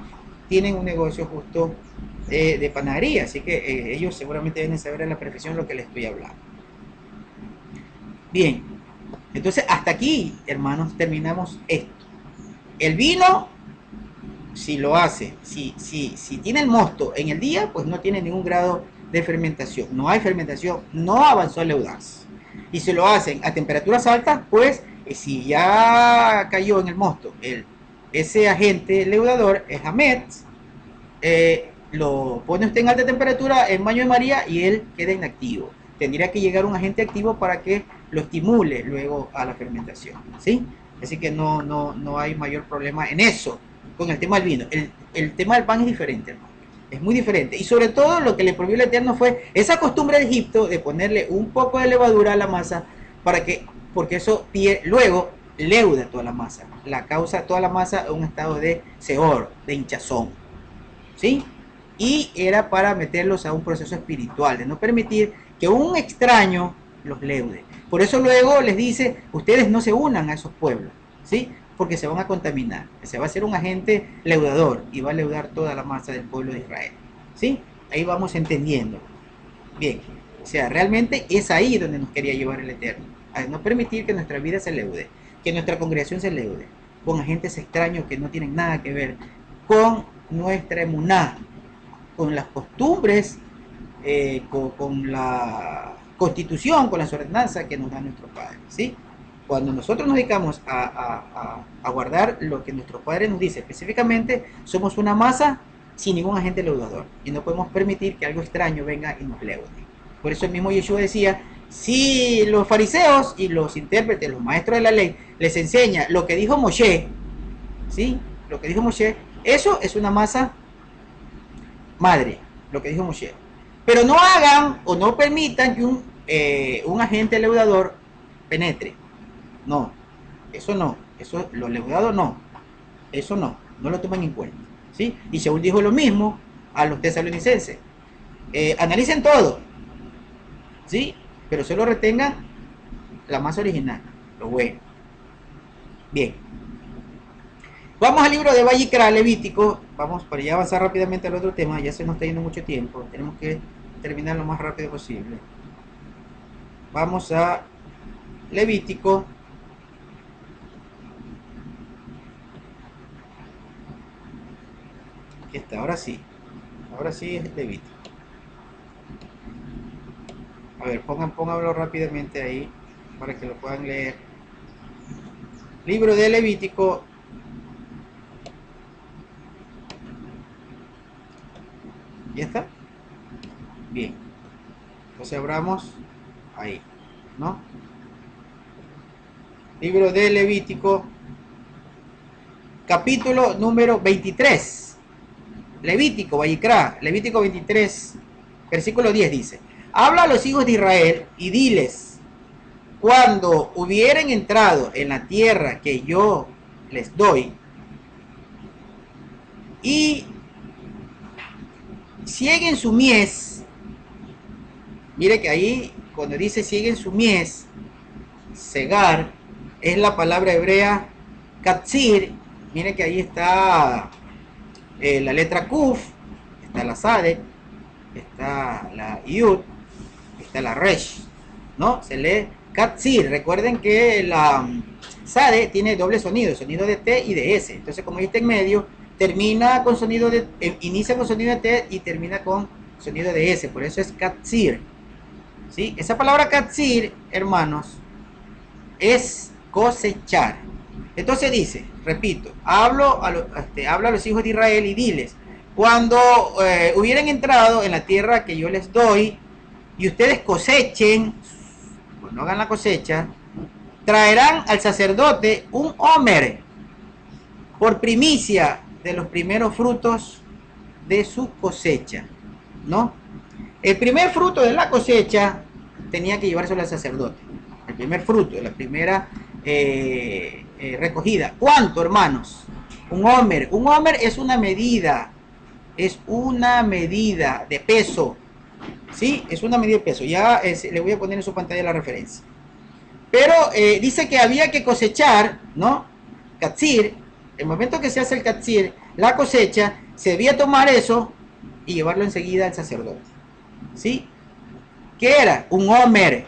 tienen un negocio justo de panadería, así que ellos seguramente deben saber a la perfección lo que les estoy hablando. Bien, entonces hasta aquí, hermanos, terminamos esto. El vino, si lo hace, si tiene el mosto en el día, pues no tiene ningún grado de fermentación, no hay fermentación, no avanzó el leudaz. Y si lo hacen a temperaturas altas, pues si ya cayó en el mosto ese agente leudador, el hamed, lo pone usted en alta temperatura en baño de María y él queda inactivo. Tendría que llegar un agente activo para que lo estimule luego a la fermentación, ¿sí? Así que no hay mayor problema en eso. Con el tema del vino, el tema del pan es diferente, hermano. Es muy diferente. Y sobre todo lo que le prohibió el Eterno fue esa costumbre de Egipto de ponerle un poco de levadura a la masa para que, porque eso luego leuda toda la masa. La causa toda la masa en un estado de seor, de hinchazón. ¿Sí? Y era para meterlos a un proceso espiritual, de no permitir que un extraño los leude. Por eso luego les dice, ustedes no se unan a esos pueblos, ¿sí? Porque se van a contaminar. Se va a hacer un agente leudador y va a leudar toda la masa del pueblo de Israel, ¿sí? Ahí vamos entendiendo. Bien, o sea, realmente es ahí donde nos quería llevar el Eterno, a no permitir que nuestra vida se leude, que nuestra congregación se leude, con agentes extraños que no tienen nada que ver con nuestra emuná, con las costumbres, con la constitución, con las ordenanzas que nos da nuestro Padre, ¿sí? Cuando nosotros nos dedicamos a guardar lo que nuestro Padre nos dice específicamente, somos una masa sin ningún agente leudador y no podemos permitir que algo extraño venga y nos leude. Por eso el mismo Yeshua decía, si los fariseos y los intérpretes, los maestros de la ley, les enseña lo que dijo Moshe, ¿sí? Lo que dijo Moshe, eso es una masa madre, lo que dijo Moshe. Pero no hagan o no permitan que un agente leudador penetre. No, eso los leudados no, eso no lo toman en cuenta, ¿sí? Y Saúl dijo lo mismo a los tesalonicenses. Analicen todo, ¿sí? Pero solo retengan la masa original, lo bueno. Bien. Vamos al libro de Vayikra, Levítico. Vamos para ya avanzar rápidamente al otro tema. Ya se nos está yendo mucho tiempo. Tenemos que terminar lo más rápido posible. Vamos a Levítico. Aquí está, ahora sí. Ahora sí es Levítico. A ver, pónganlo rápidamente ahí para que lo puedan leer. Libro de Levítico. ¿Ya está? Bien. Entonces abramos ahí, ¿no? Libro de Levítico, capítulo número 23. Levítico, Vayikra, Levítico 23, versículo 10 dice: habla a los hijos de Israel y diles, cuando hubieren entrado en la tierra que yo les doy, y cieguen su mies. Mire que ahí, cuando dice cieguen su mies, cegar, es la palabra hebrea katsir. Mire que ahí está la letra kuf, está la sade, está la yud, está la resh, ¿no? Se lee katsir. Recuerden que la sade tiene doble sonido, sonido de T y de S. Entonces, como ahí está en medio, termina con sonido de, inicia con sonido de T y termina con sonido de S. Por eso es katsir, ¿sí? Esa palabra katsir, hermanos, es cosechar. Entonces dice, repito, habla a los hijos de Israel y diles, cuando hubieran entrado en la tierra que yo les doy y ustedes cosechen, pues no hagan la cosecha, traerán al sacerdote un homer por primicia de los primeros frutos de su cosecha, ¿no? El primer fruto de la cosecha tenía que llevárselo al sacerdote. El primer fruto, la primera recogida. ¿Cuánto, hermanos? Un homer. Un homer es una medida. Es una medida de peso. ¿Sí? Es una medida de peso. Ya le voy a poner en su pantalla la referencia. Pero dice que había que cosechar, ¿no? Katsir. El momento que se hace el katsir, la cosecha, se debía tomar eso y llevarlo enseguida al sacerdote. ¿Sí? ¿Qué era? Un homer.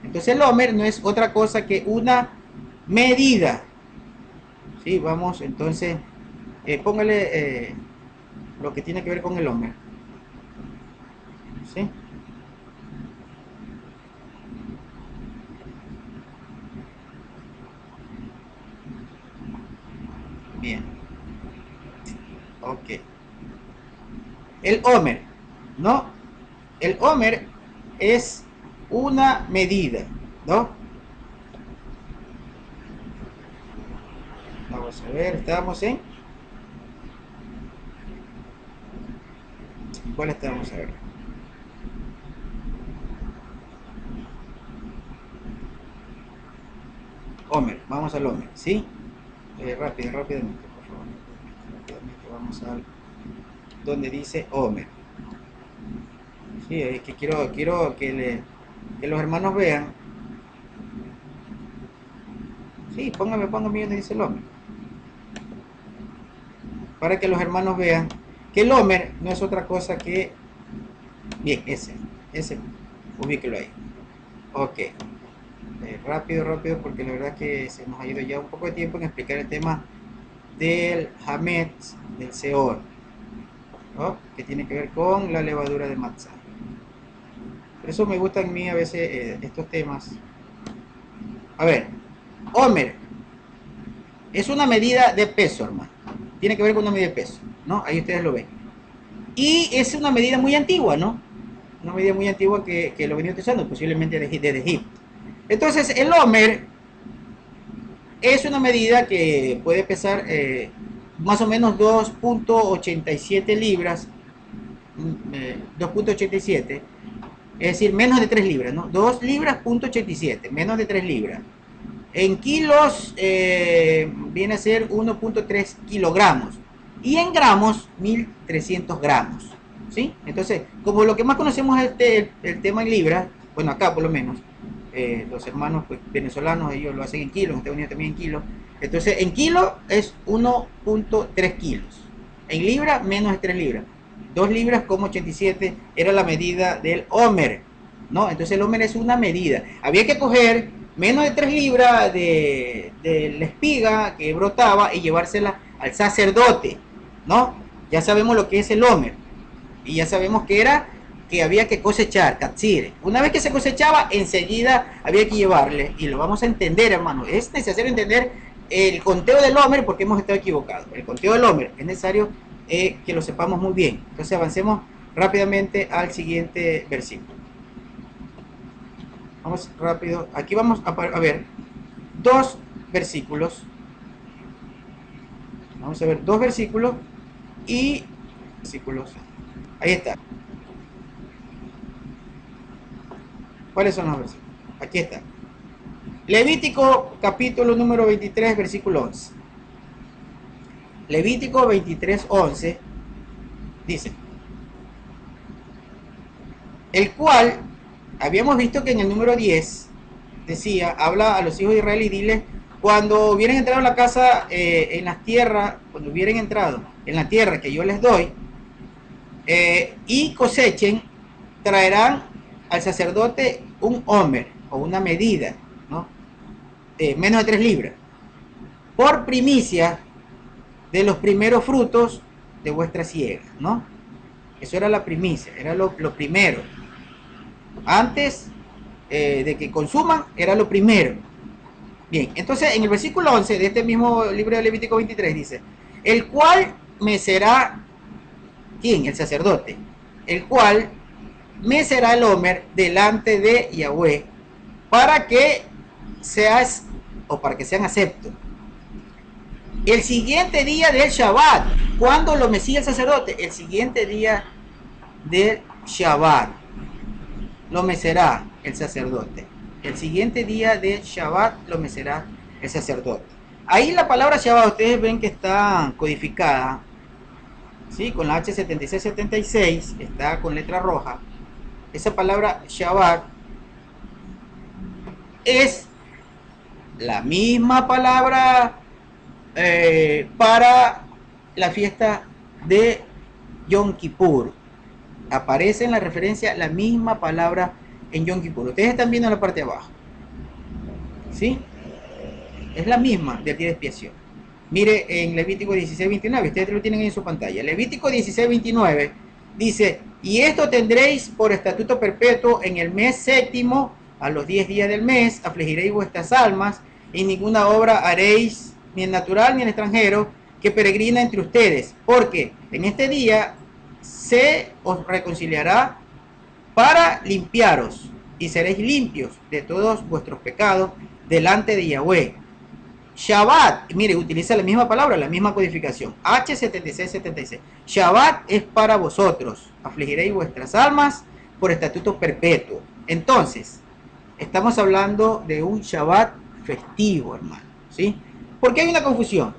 Entonces el homer no es otra cosa que una medida. ¿Sí? Vamos, entonces, póngale lo que tiene que ver con el homer. ¿Sí? Bien. Ok. El homer, ¿no? El homer es una medida. ¿no? Vamos a ver, estábamos en... ¿Cuál estábamos a ver? Homer, vamos al Homer, ¿sí? Rápidamente, por favor. Rápidamente vamos al... donde dice Homer. Sí, es que quiero que los hermanos vean. Sí, póngame donde dice el Homer. Para que los hermanos vean que el Homer no es otra cosa que... Bien, ese, ubíquelo ahí. Ok. Rápido, porque la verdad que se nos ha ido ya un poco de tiempo en explicar el tema del Hametz, del Seor, ¿no? Que tiene que ver con la levadura de matzah. Por eso me gustan a mí a veces estos temas. A ver, Homer es una medida de peso, hermano. Tiene que ver con una medida de peso, ¿no? Ahí ustedes lo ven. Y es una medida muy antigua, ¿no? Una medida muy antigua que lo venía utilizando, posiblemente desde Egipto. Entonces, el Homer es una medida que puede pesar más o menos 2.87 libras, 2.87, es decir, menos de 3 libras, ¿no? 2 libras, punto 87, menos de 3 libras. En kilos viene a ser 1.3 kilogramos y en gramos 1300 gramos, ¿sí? Entonces, como lo que más conocemos es el tema en libras, bueno, acá por lo menos, los hermanos pues, venezolanos, ellos lo hacen en kilos, en Estados Unidos también en kilos. Entonces, en kilo es 1.3 kilos. En libra, menos de 3 libras. 2 libras como 87 era la medida del Homer, ¿no? Entonces, el Homer es una medida. Había que coger menos de 3 libras de la espiga que brotaba y llevársela al sacerdote, ¿no? Ya sabemos lo que es el Homer. Y ya sabemos que era que había que cosechar, katsire. Una vez que se cosechaba, enseguida había que llevarle, y lo vamos a entender, hermano. Es necesario entender el conteo del Homer porque hemos estado equivocados. El conteo del Homer es necesario que lo sepamos muy bien. Entonces avancemos rápidamente al siguiente versículo. Vamos rápido. Aquí vamos a ver dos versículos. Vamos a ver dos versículos y versículos. Ahí está. ¿Cuáles son los versículos? Aquí está. Levítico capítulo número 23, versículo 11. Levítico 23, 11 dice: el cual, habíamos visto que en el número 10 decía, habla a los hijos de Israel y dile, cuando hubieran entrado a la casa en las tierras, cuando hubieran entrado en la tierra que yo les doy, y cosechen, traerán al sacerdote un homer o una medida, ¿no? Menos de 3 libras, por primicia de los primeros frutos de vuestra siega, ¿no? Eso era la primicia, era lo primero. Antes de que consuman, era lo primero. Bien, entonces en el versículo 11 de este mismo libro de Levítico 23 dice, el cual me será, ¿quién? El sacerdote. El cual me será el homer delante de Yahweh para que seas, o para que sean aceptos. El siguiente día del Shabbat, ¿cuándo lo mesía el sacerdote? El siguiente día del Shabbat lo mecerá el sacerdote. El siguiente día del Shabbat lo mecerá el sacerdote. Ahí la palabra Shabbat, ustedes ven que está codificada, ¿sí? Con la H7676, está con letra roja. Esa palabra Shabbat es la misma palabra para la fiesta de Yom Kippur. Aparece en la referencia la misma palabra en Yom Kippur. Ustedes están viendo en la parte de abajo, ¿sí? Es la misma del día de expiación. Mire en Levítico 16:29, ustedes lo tienen en su pantalla. Levítico 16:29 dice, y esto tendréis por estatuto perpetuo en el mes séptimo, a los 10 días del mes, afligiréis vuestras almas, y ninguna obra haréis, ni en natural ni en extranjero, que peregrina entre ustedes, porque en este día se os reconciliará para limpiaros, y seréis limpios de todos vuestros pecados delante de Yahweh. Shabbat, mire, utiliza la misma palabra, la misma codificación, H7676. Shabbat es para vosotros, afligiréis vuestras almas por estatuto perpetuo. Entonces, estamos hablando de un Shabbat festivo, hermano, ¿sí? ¿Por qué hay una confusión?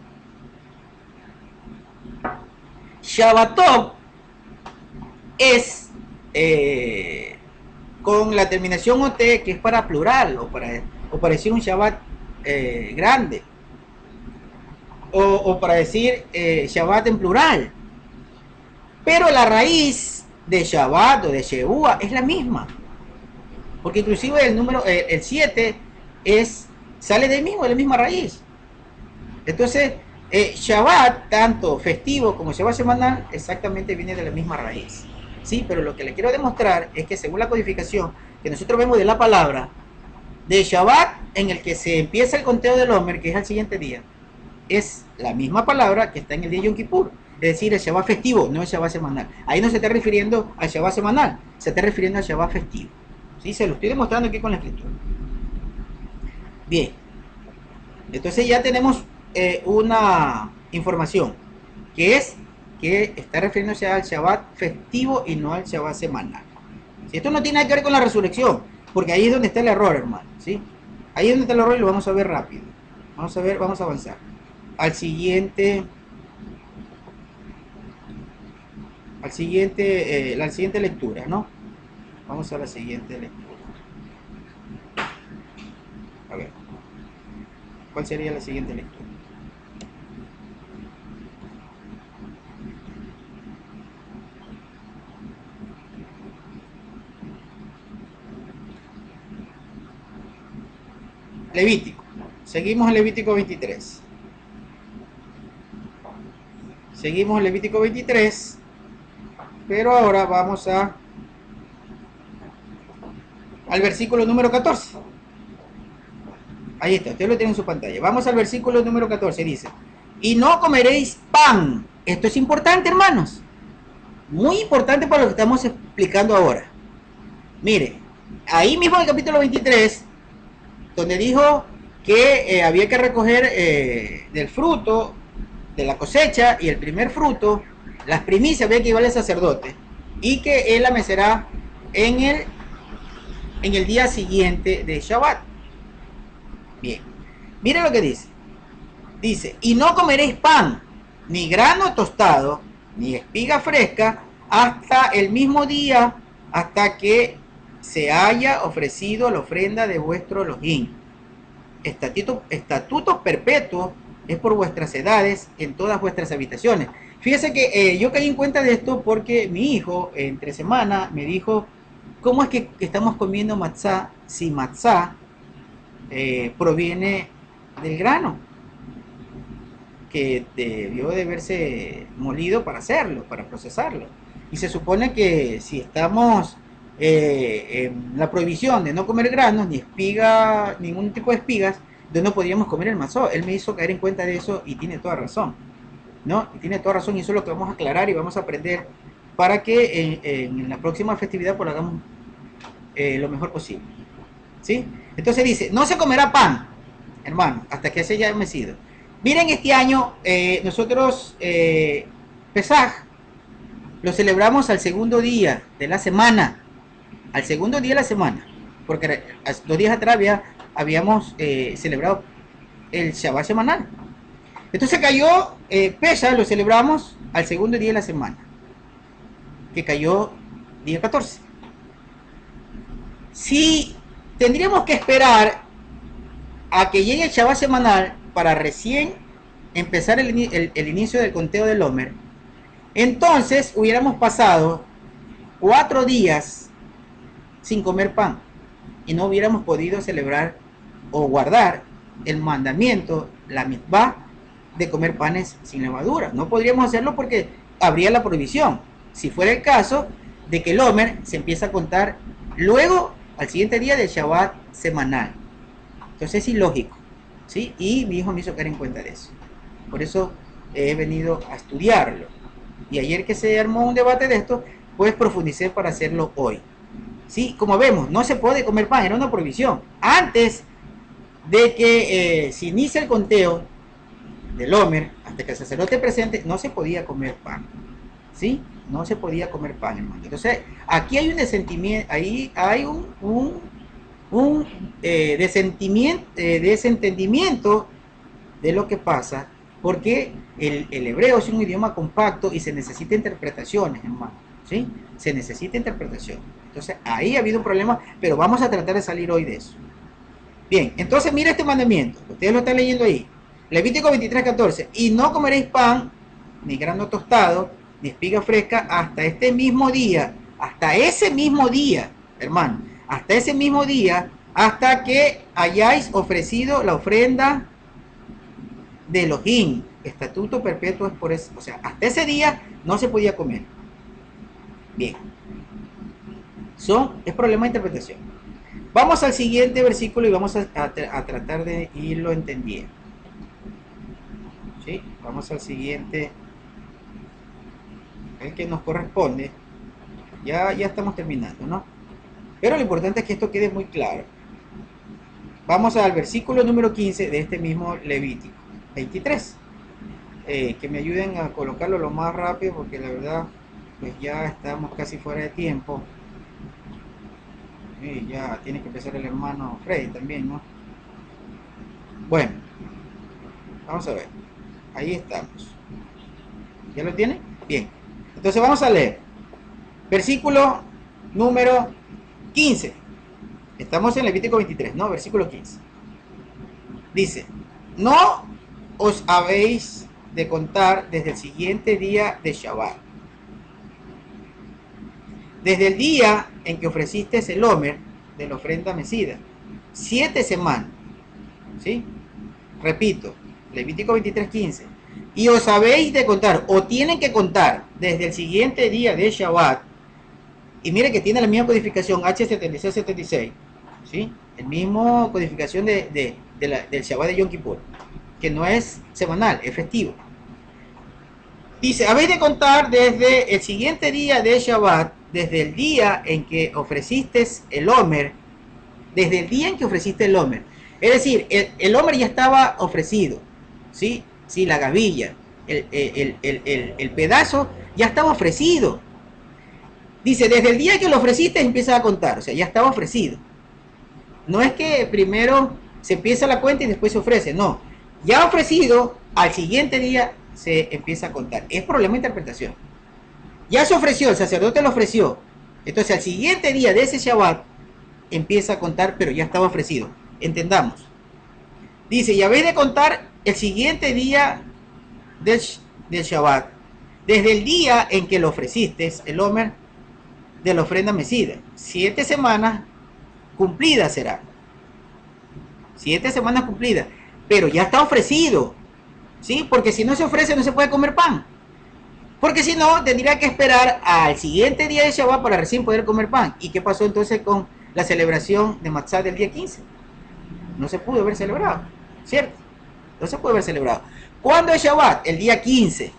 Shabbatov es con la terminación OT, que es para plural, o para decir un Shabbat grande, o para decir Shabbat en plural. Pero la raíz de Shabbat o de Shebua es la misma, porque inclusive el número, el 7 sale de la misma raíz. Entonces, Shabbat, tanto festivo como Shabbat semanal, exactamente viene de la misma raíz. Sí, pero lo que le quiero demostrar es que según la codificación que nosotros vemos de la palabra, de Shabbat en el que se empieza el conteo del Omer, que es al siguiente día, es la misma palabra que está en el día Yom Kippur, es decir, el Shabbat festivo, no el Shabbat semanal. Ahí no se está refiriendo al Shabbat semanal, se está refiriendo al Shabbat festivo. ¿Sí? Se lo estoy demostrando aquí con la escritura. Bien, entonces ya tenemos una información, que es que está refiriéndose al Shabbat festivo y no al Shabbat semanal. Si esto no tiene nada que ver con la resurrección, porque ahí es donde está el error, hermano, ¿sí? Ahí es donde está el error y lo vamos a ver rápido. Vamos a ver, vamos a avanzar al siguiente, la siguiente lectura, ¿no? Vamos a la siguiente lectura. A ver, ¿cuál sería la siguiente lectura? Levítico. Seguimos en Levítico 23. Seguimos en Levítico 23. Pero ahora vamos al versículo número 14. Ahí está, usted lo tiene en su pantalla. Vamos al versículo número 14. Dice: y no comeréis pan. Esto es importante, hermanos. Muy importante para lo que estamos explicando ahora. Mire, ahí mismo en el capítulo 23, donde dijo que había que recoger del fruto de la cosecha, y el primer fruto, las primicias, había que llevarle al sacerdote, y que él la mecerá en el día siguiente de Shabbat. Bien, mire lo que dice. Dice: y no comeréis pan, ni grano tostado, ni espiga fresca, hasta el mismo día, hasta que se haya ofrecido la ofrenda de vuestro Elohim. Estatutos perpetuos es por vuestras edades en todas vuestras habitaciones. Fíjese que yo caí en cuenta de esto porque mi hijo entre semana me dijo: ¿cómo es que estamos comiendo matzá si matzá proviene del grano que debió de verse molido para hacerlo, para procesarlo? Y se supone que si estamos en la prohibición de no comer granos, ni espiga, ningún tipo de espigas, entonces no podríamos comer el mazó. Él me hizo caer en cuenta de eso y tiene toda razón, ¿no? Y tiene toda razón, y eso es lo que vamos a aclarar y vamos a aprender para que en la próxima festividad pues lo hagamos lo mejor posible, ¿sí? Entonces dice: no se comerá pan, hermano, hasta que se haya mecido. Miren, este año nosotros Pesaj lo celebramos al segundo día de la semana, al segundo día de la semana, porque 2 días atrás habíamos celebrado el Shabbat semanal. Entonces cayó Pesaj, lo celebramos al segundo día de la semana, que cayó día 14. Si tendríamos que esperar a que llegue el Shabbat semanal para recién empezar el inicio del conteo del Omer, entonces hubiéramos pasado 4 días sin comer pan y no hubiéramos podido celebrar o guardar el mandamiento, la mitzvah de comer panes sin levadura. No podríamos hacerlo porque habría la prohibición, si fuera el caso de que el Omer se empieza a contar luego, al siguiente día del Shabbat semanal. Entonces es ilógico, ¿sí? Y mi hijo me hizo caer en cuenta de eso. Por eso he venido a estudiarlo. Y ayer que se armó un debate de esto, pues profundicé para hacerlo hoy. ¿sí? Como vemos, no se puede comer pan, era una prohibición. Antes de que se inicie el conteo del Omer, hasta que el sacerdote presente, no se podía comer pan, ¿sí? No se podía comer pan, hermano. Entonces, aquí hay un desentimiento, ahí hay un desentendimiento de lo que pasa, porque el hebreo es un idioma compacto y se necesita interpretaciones, hermano, ¿sí? Se necesita interpretación. Entonces, ahí ha habido un problema, pero vamos a tratar de salir hoy de eso. Bien, entonces mira este mandamiento, ustedes lo están leyendo ahí. Levítico 23:14. Y no comeréis pan, ni grano tostado, ni espiga fresca, hasta este mismo día, hasta ese mismo día, hermano, hasta ese mismo día, hasta que hayáis ofrecido la ofrenda de Elohim. Estatuto perpetuo es por eso. O sea, hasta ese día no se podía comer. Bien. Es problema de interpretación. Vamos al siguiente versículo y vamos a tratar de irlo entendiendo. ¿Sí? Vamos al siguiente, el que nos corresponde. Ya estamos terminando, ¿no? Pero lo importante es que esto quede muy claro. Vamos al versículo número 15 de este mismo Levítico 23. Que me ayuden a colocarlo lo más rápido, porque la verdad, pues ya estamos casi fuera de tiempo. Y ya tiene que empezar el hermano Freddy también, ¿no? Bueno, vamos a ver. Ahí estamos. ¿Ya lo tiene? Bien. Entonces vamos a leer. Versículo número 15. Estamos en Levítico 23, ¿no? Versículo 15. Dice, no os habéis de contar desde el siguiente día de Shabbat. Desde el día en que ofreciste el Omer de la ofrenda mecida. 7 semanas. ¿Sí? Repito, Levítico 23:15. Y os habéis de contar, o tienen que contar, desde el siguiente día de Shabbat. Y mire que tiene la misma codificación H7676. ¿Sí? El mismo codificación del Shabbat de Yom Kippur. Que no es semanal, es festivo. Dice, habéis de contar desde el siguiente día de Shabbat, desde el día en que ofreciste el Omer, desde el día en que ofreciste el Omer. Es decir, el Omer ya estaba ofrecido, ¿sí? Sí, la gavilla, el pedazo ya estaba ofrecido. Dice, desde el día que lo ofreciste empieza a contar, o sea, ya estaba ofrecido. No es que primero se empieza la cuenta y después se ofrece, no. Ya ofrecido, al siguiente día se empieza a contar. Es problema de interpretación. Ya se ofreció, el sacerdote lo ofreció. Entonces al siguiente día de ese Shabbat empieza a contar, pero ya estaba ofrecido. Entendamos. Dice, y habéis de contar el siguiente día del Shabbat, desde el día en que lo ofreciste, el Omer de la ofrenda mecida. 7 semanas cumplidas será. 7 semanas cumplidas. Pero ya está ofrecido. ¿Sí? Porque si no se ofrece no se puede comer pan. Porque si no, tendría que esperar al siguiente día de Shabbat para recién poder comer pan. ¿Y qué pasó entonces con la celebración de Matzah del día 15? No se pudo haber celebrado, ¿cierto? No se pudo haber celebrado. ¿Cuándo es Shabbat? El día 15.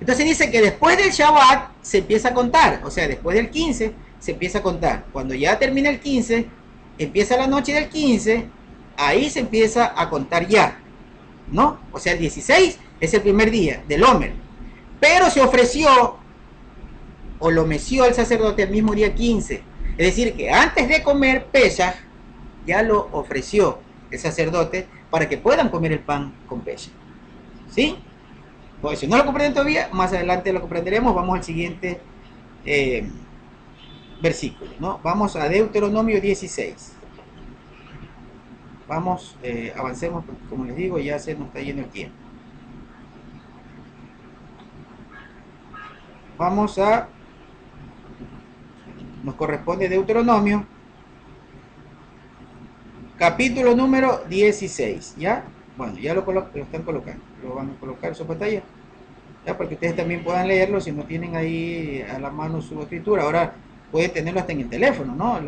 Entonces dice que después del Shabbat se empieza a contar. O sea, después del 15 se empieza a contar. Cuando ya termina el 15, empieza la noche del 15, ahí se empieza a contar ya, ¿no? O sea, el 16 es el primer día del Omer. Pero se ofreció o lo meció el sacerdote el mismo día 15. Es decir, que antes de comer Pesach, ya lo ofreció el sacerdote para que puedan comer el pan con Pesach. ¿Sí? Pues si no lo comprenden todavía, más adelante lo comprenderemos. Vamos al siguiente versículo, ¿no? Vamos a Deuteronomio 16. Vamos, avancemos, porque como les digo, ya se nos está yendo el tiempo. Vamos a... Nos corresponde Deuteronomio, capítulo número 16, ¿ya? Bueno, ya lo están colocando, lo van a colocar en su pantalla, ¿ya? Para que ustedes también puedan leerlo si no tienen ahí a la mano su escritura. Ahora pueden tenerlo hasta en el teléfono, ¿no?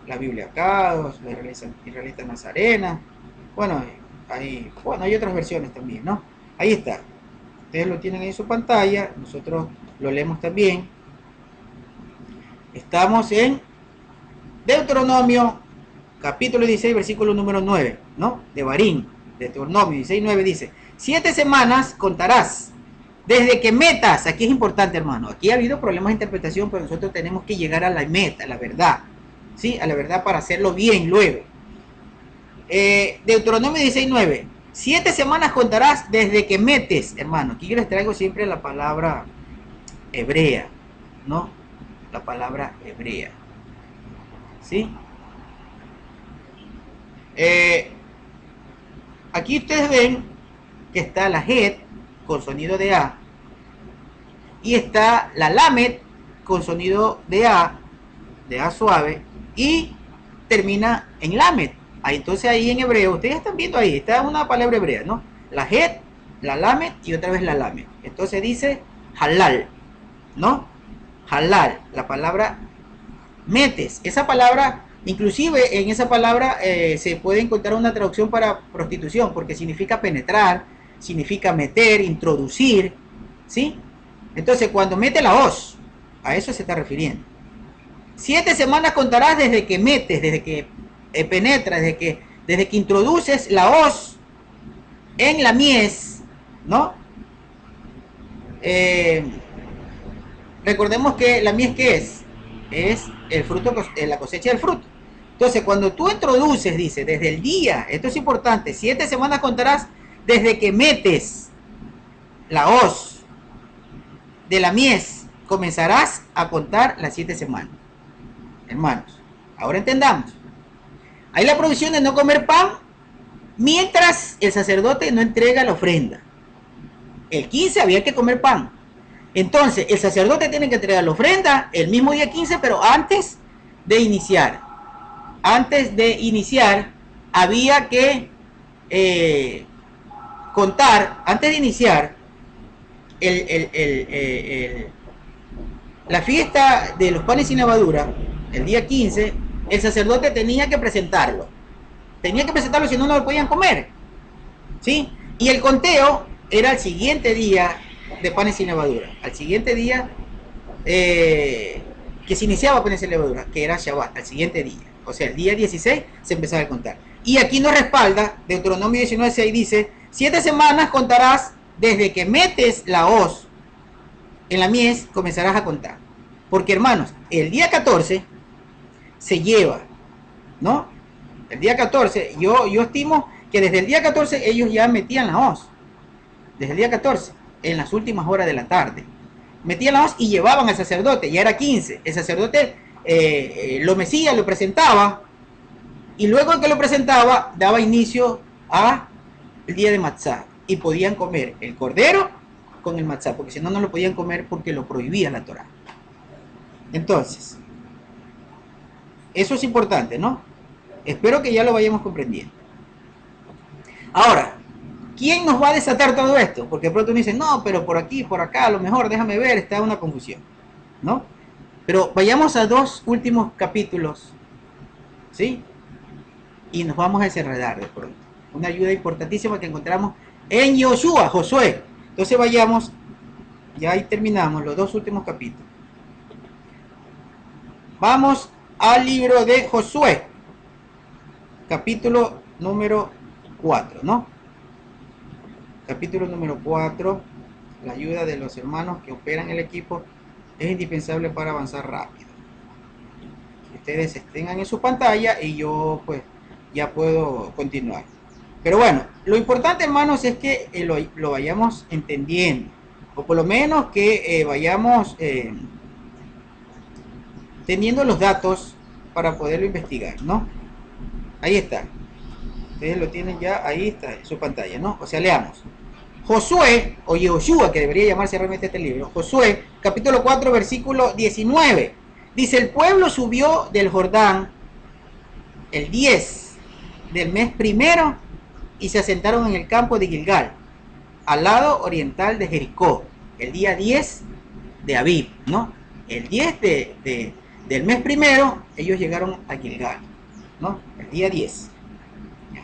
La Biblia Cados, la Israelita Nazarena. Bueno, hay otras versiones también, ¿no? Ahí está. Ustedes lo tienen ahí en su pantalla, nosotros lo leemos también. Estamos en Deuteronomio, capítulo 16, versículo número 9, ¿no? De Barín, Deuteronomio 16, 9 dice, 7 semanas contarás desde que metas, aquí es importante, hermano, aquí ha habido problemas de interpretación, pero nosotros tenemos que llegar a la meta, a la verdad, ¿sí? A la verdad para hacerlo bien luego. Deuteronomio 16, 9, 7 semanas contarás desde que metes, hermano, aquí yo les traigo siempre la palabra hebrea, ¿no? La palabra hebrea, ¿sí? Aquí ustedes ven que está la Het con sonido de A y está la Lamet con sonido de A suave, y termina en Lamet. Entonces ahí en hebreo, ustedes están viendo ahí, está una palabra hebrea, ¿no? La Het, la Lamet y otra vez la Lamet. Entonces dice halal, ¿no? Halal, la palabra metes. Esa palabra, inclusive en esa palabra se puede encontrar una traducción para prostitución, porque significa penetrar, significa meter, introducir, ¿sí? Entonces cuando mete la hoz, a eso se está refiriendo. 7 semanas contarás desde que metes, desde que penetras, desde que introduces la hoz en la mies, ¿no? Recordemos que la mies, ¿qué es? Es el fruto, la cosecha del fruto. Entonces, cuando tú introduces, dice, desde el día, esto es importante, 7 semanas contarás desde que metes la hoz de la mies, comenzarás a contar las 7 semanas. Hermanos, ahora entendamos. Hay la provisión de no comer pan mientras el sacerdote no entrega la ofrenda. El 15 había que comer pan. Entonces, el sacerdote tiene que entregar la ofrenda el mismo día 15, pero antes de iniciar. Antes de iniciar, había que contar, antes de iniciar la fiesta de los panes sin levadura, el día 15, el sacerdote tenía que presentarlo. Tenía que presentarlo, si no, no lo podían comer, ¿sí? Y el conteo era el siguiente día de panes sin levadura, al siguiente día que se iniciaba panes sin levadura, que era Shabbat, al siguiente día, o sea, el día 16 se empezaba a contar. Y aquí nos respalda Deuteronomio 19:6, dice, 7 semanas contarás desde que metes la hoz en la mies, comenzarás a contar. Porque, hermanos, el día 14 se lleva, ¿no? El día 14, yo estimo que desde el día 14 ellos ya metían la hoz. Desde el día 14, en las últimas horas de la tarde. Metían la hoz y llevaban al sacerdote, ya era 15. El sacerdote lo mecía, lo presentaba, y luego que lo presentaba, daba inicio a el día de Matzah. Y podían comer el cordero con el Matzah, porque si no, no lo podían comer porque lo prohibía la Torah. Entonces, eso es importante, ¿no? Espero que ya lo vayamos comprendiendo. Ahora, ¿quién nos va a desatar todo esto? Porque de pronto uno dice, no, pero por aquí, por acá, a lo mejor, déjame ver, está una confusión, ¿no? Pero vayamos a 2 últimos capítulos, ¿sí? Y nos vamos a desenredar de pronto. Una ayuda importantísima que encontramos en Josué. Entonces vayamos, ya ahí terminamos los 2 últimos capítulos. Vamos al libro de Josué, capítulo número 4, ¿no? Capítulo número 4, la ayuda de los hermanos que operan el equipo es indispensable para avanzar rápido. Que ustedes tengan en su pantalla y yo pues ya puedo continuar. Pero bueno, lo importante, hermanos, es que lo vayamos entendiendo, o por lo menos que vayamos teniendo los datos para poderlo investigar, ¿no? Ahí está. Ustedes lo tienen ya, ahí está en su pantalla, ¿no? O sea, leamos. Josué, o Yehoshua, que debería llamarse realmente este libro, Josué, capítulo 4, versículo 19. Dice, el pueblo subió del Jordán el 10 del mes primero y se asentaron en el campo de Gilgal, al lado oriental de Jericó, el día 10 de Abib, ¿no? El 10 del mes primero, ellos llegaron a Gilgal, ¿no? El día 10.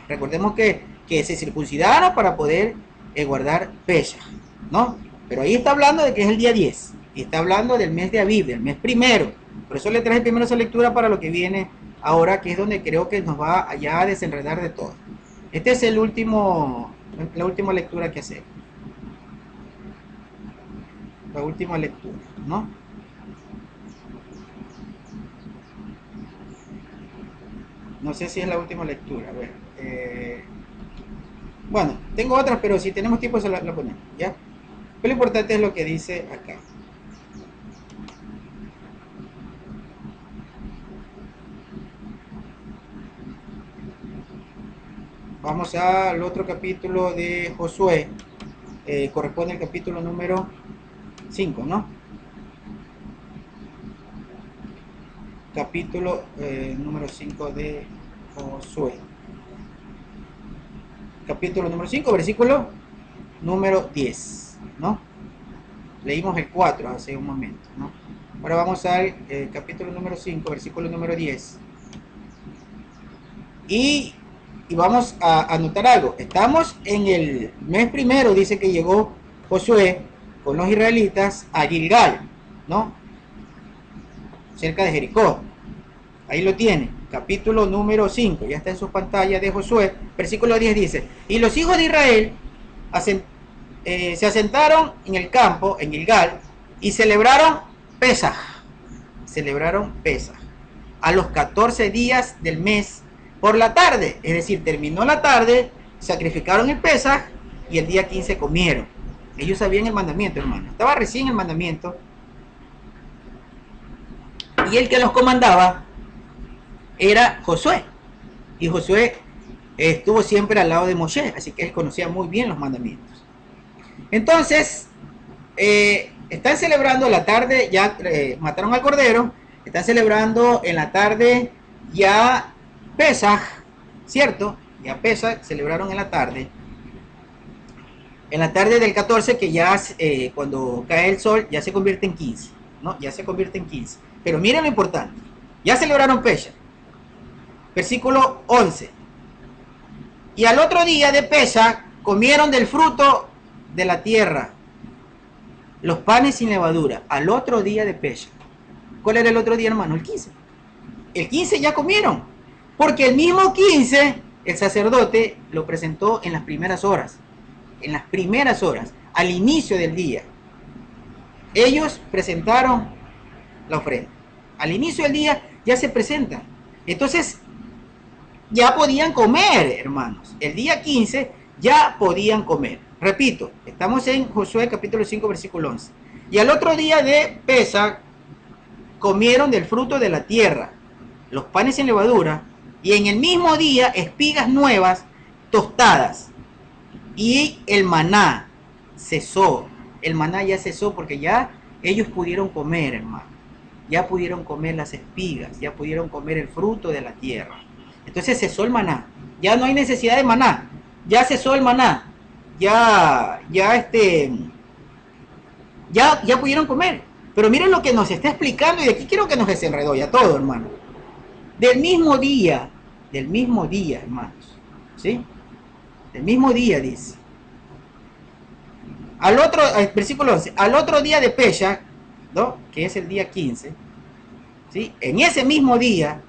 Recordemos que se circuncidaron para poder guardar Pesach, ¿no? Pero ahí está hablando de que es el día 10, y está hablando del mes de Abib, del mes primero. Por eso le traje primero esa lectura para lo que viene ahora, que es donde creo que nos va ya a desenredar de todo. Este es la última lectura que hacemos. La última lectura, ¿no? No sé si es la última lectura. A ver. Bueno, tengo otras, pero si tenemos tiempo se la ponemos, ¿ya? Pero lo importante es lo que dice acá. Vamos al otro capítulo de Josué. Corresponde al capítulo número 5, ¿no? Capítulo número 5 de Josué. Capítulo número 5, versículo número 10, ¿no? Leímos el 4 hace un momento, ¿no? Ahora vamos al capítulo número 5, versículo número 10. Y vamos a anotar algo. Estamos en el mes primero, dice que llegó Josué con los israelitas a Gilgal, ¿no? Cerca de Jericó. Ahí lo tiene, capítulo número 5, ya está en sus pantallas de Josué. Versículo 10 dice: y los hijos de Israel se asentaron en el campo, en Gilgal, y celebraron Pesaj. Celebraron Pesaj a los 14 días del mes por la tarde, es decir, terminó la tarde, sacrificaron el Pesaj y el día 15 comieron. Ellos sabían el mandamiento, hermano. Estaba recién el mandamiento. Y el que los comandaba era Josué. Y Josué estuvo siempre al lado de Moshe, así que él conocía muy bien los mandamientos. Entonces, están celebrando la tarde, ya mataron al cordero, están celebrando en la tarde ya Pesaj, ¿cierto? Ya Pesaj celebraron en la tarde. En la tarde del 14, que ya cuando cae el sol, ya se convierte en 15, ¿no? Ya se convierte en 15. Pero miren lo importante, ya celebraron Pesaj. Versículo 11. Y al otro día de Pesaj comieron del fruto de la tierra, los panes sin levadura. Al otro día de Pesaj. ¿Cuál era el otro día, hermano? El 15. El 15 ya comieron, porque el mismo 15 el sacerdote lo presentó en las primeras horas. En las primeras horas, al inicio del día, ellos presentaron la ofrenda. Al inicio del día ya se presentan. Entonces, ya podían comer, hermanos. El día 15 ya podían comer. Repito, estamos en Josué capítulo 5, versículo 11. Y al otro día de Pesaj comieron del fruto de la tierra, los panes sin levadura, y en el mismo día espigas nuevas tostadas. Y el maná cesó. El maná ya cesó porque ya ellos pudieron comer, hermano. Ya pudieron comer las espigas, ya pudieron comer el fruto de la tierra. Entonces cesó el maná. Ya no hay necesidad de maná. Ya cesó el maná. Ya pudieron comer. Pero miren lo que nos está explicando, y de aquí quiero que nos desenredó ya todo, hermano. Del mismo día, hermanos. ¿Sí? Del mismo día, dice. Al otro, versículo 11, al otro día de Pesaj, ¿no? Que es el día 15, ¿sí? En ese mismo día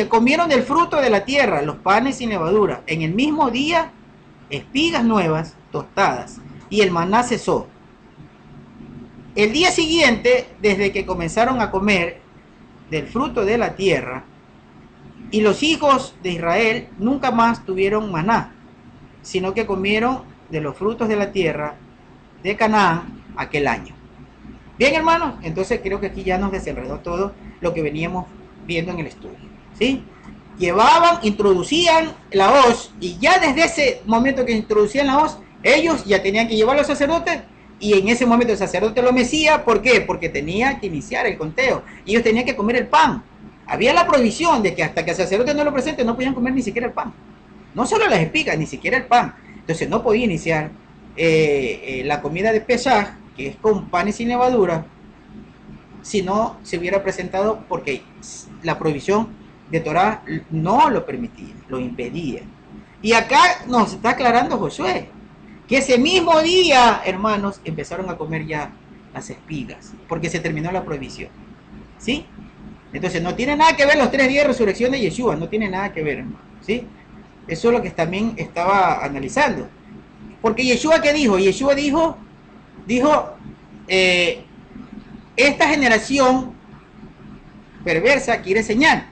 comieron del fruto de la tierra, los panes sin levadura. En el mismo día, espigas nuevas, tostadas, y el maná cesó. El día siguiente, desde que comenzaron a comer del fruto de la tierra, y los hijos de Israel nunca más tuvieron maná, sino que comieron de los frutos de la tierra de Canaán aquel año. Bien, hermanos, entonces creo que aquí ya nos desenredó todo lo que veníamos viendo en el estudio, ¿sí? Introducían la hoz, y ya desde ese momento que introducían la hoz, ellos ya tenían que llevar a los sacerdotes, y en ese momento el sacerdote lo mecía. ¿Por qué? Porque tenía que iniciar el conteo, y ellos tenían que comer el pan. Había la prohibición de que hasta que el sacerdote no lo presente, no podían comer ni siquiera el pan. No solo las espigas, ni siquiera el pan. Entonces no podía iniciar la comida de Pesaj, que es con panes sin levadura, si no se hubiera presentado, porque la prohibición de Torah no lo permitía, lo impedía. Y acá nos está aclarando Josué, que ese mismo día, hermanos, empezaron a comer ya las espigas, porque se terminó la prohibición. ¿Sí? Entonces no tiene nada que ver los 3 días de resurrección de Yeshua, no tiene nada que ver, hermano. ¿Sí? Eso es lo que también estaba analizando. Porque Yeshua, ¿qué dijo? Yeshua dijo, eh, esta generación perversa quiere señal,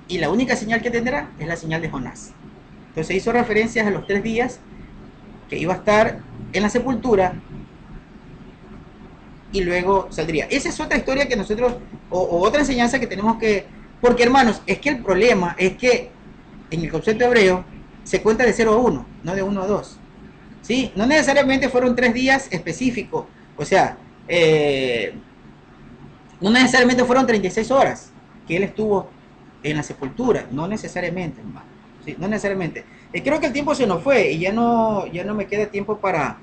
y la única señal que tendrá es la señal de Jonás. Entonces hizo referencias a los 3 días que iba a estar en la sepultura y luego saldría. Esa es otra historia que nosotros, o otra enseñanza que tenemos que... Porque hermanos, es que el problema es que en el concepto hebreo se cuenta de 0 a 1, no de 1 a 2. ¿Sí? No necesariamente fueron 3 días específicos, o sea, no necesariamente fueron 36 horas que él estuvo en la sepultura, no necesariamente, hermano. ¿Sí? No necesariamente. Creo que el tiempo se nos fue y ya no me queda tiempo para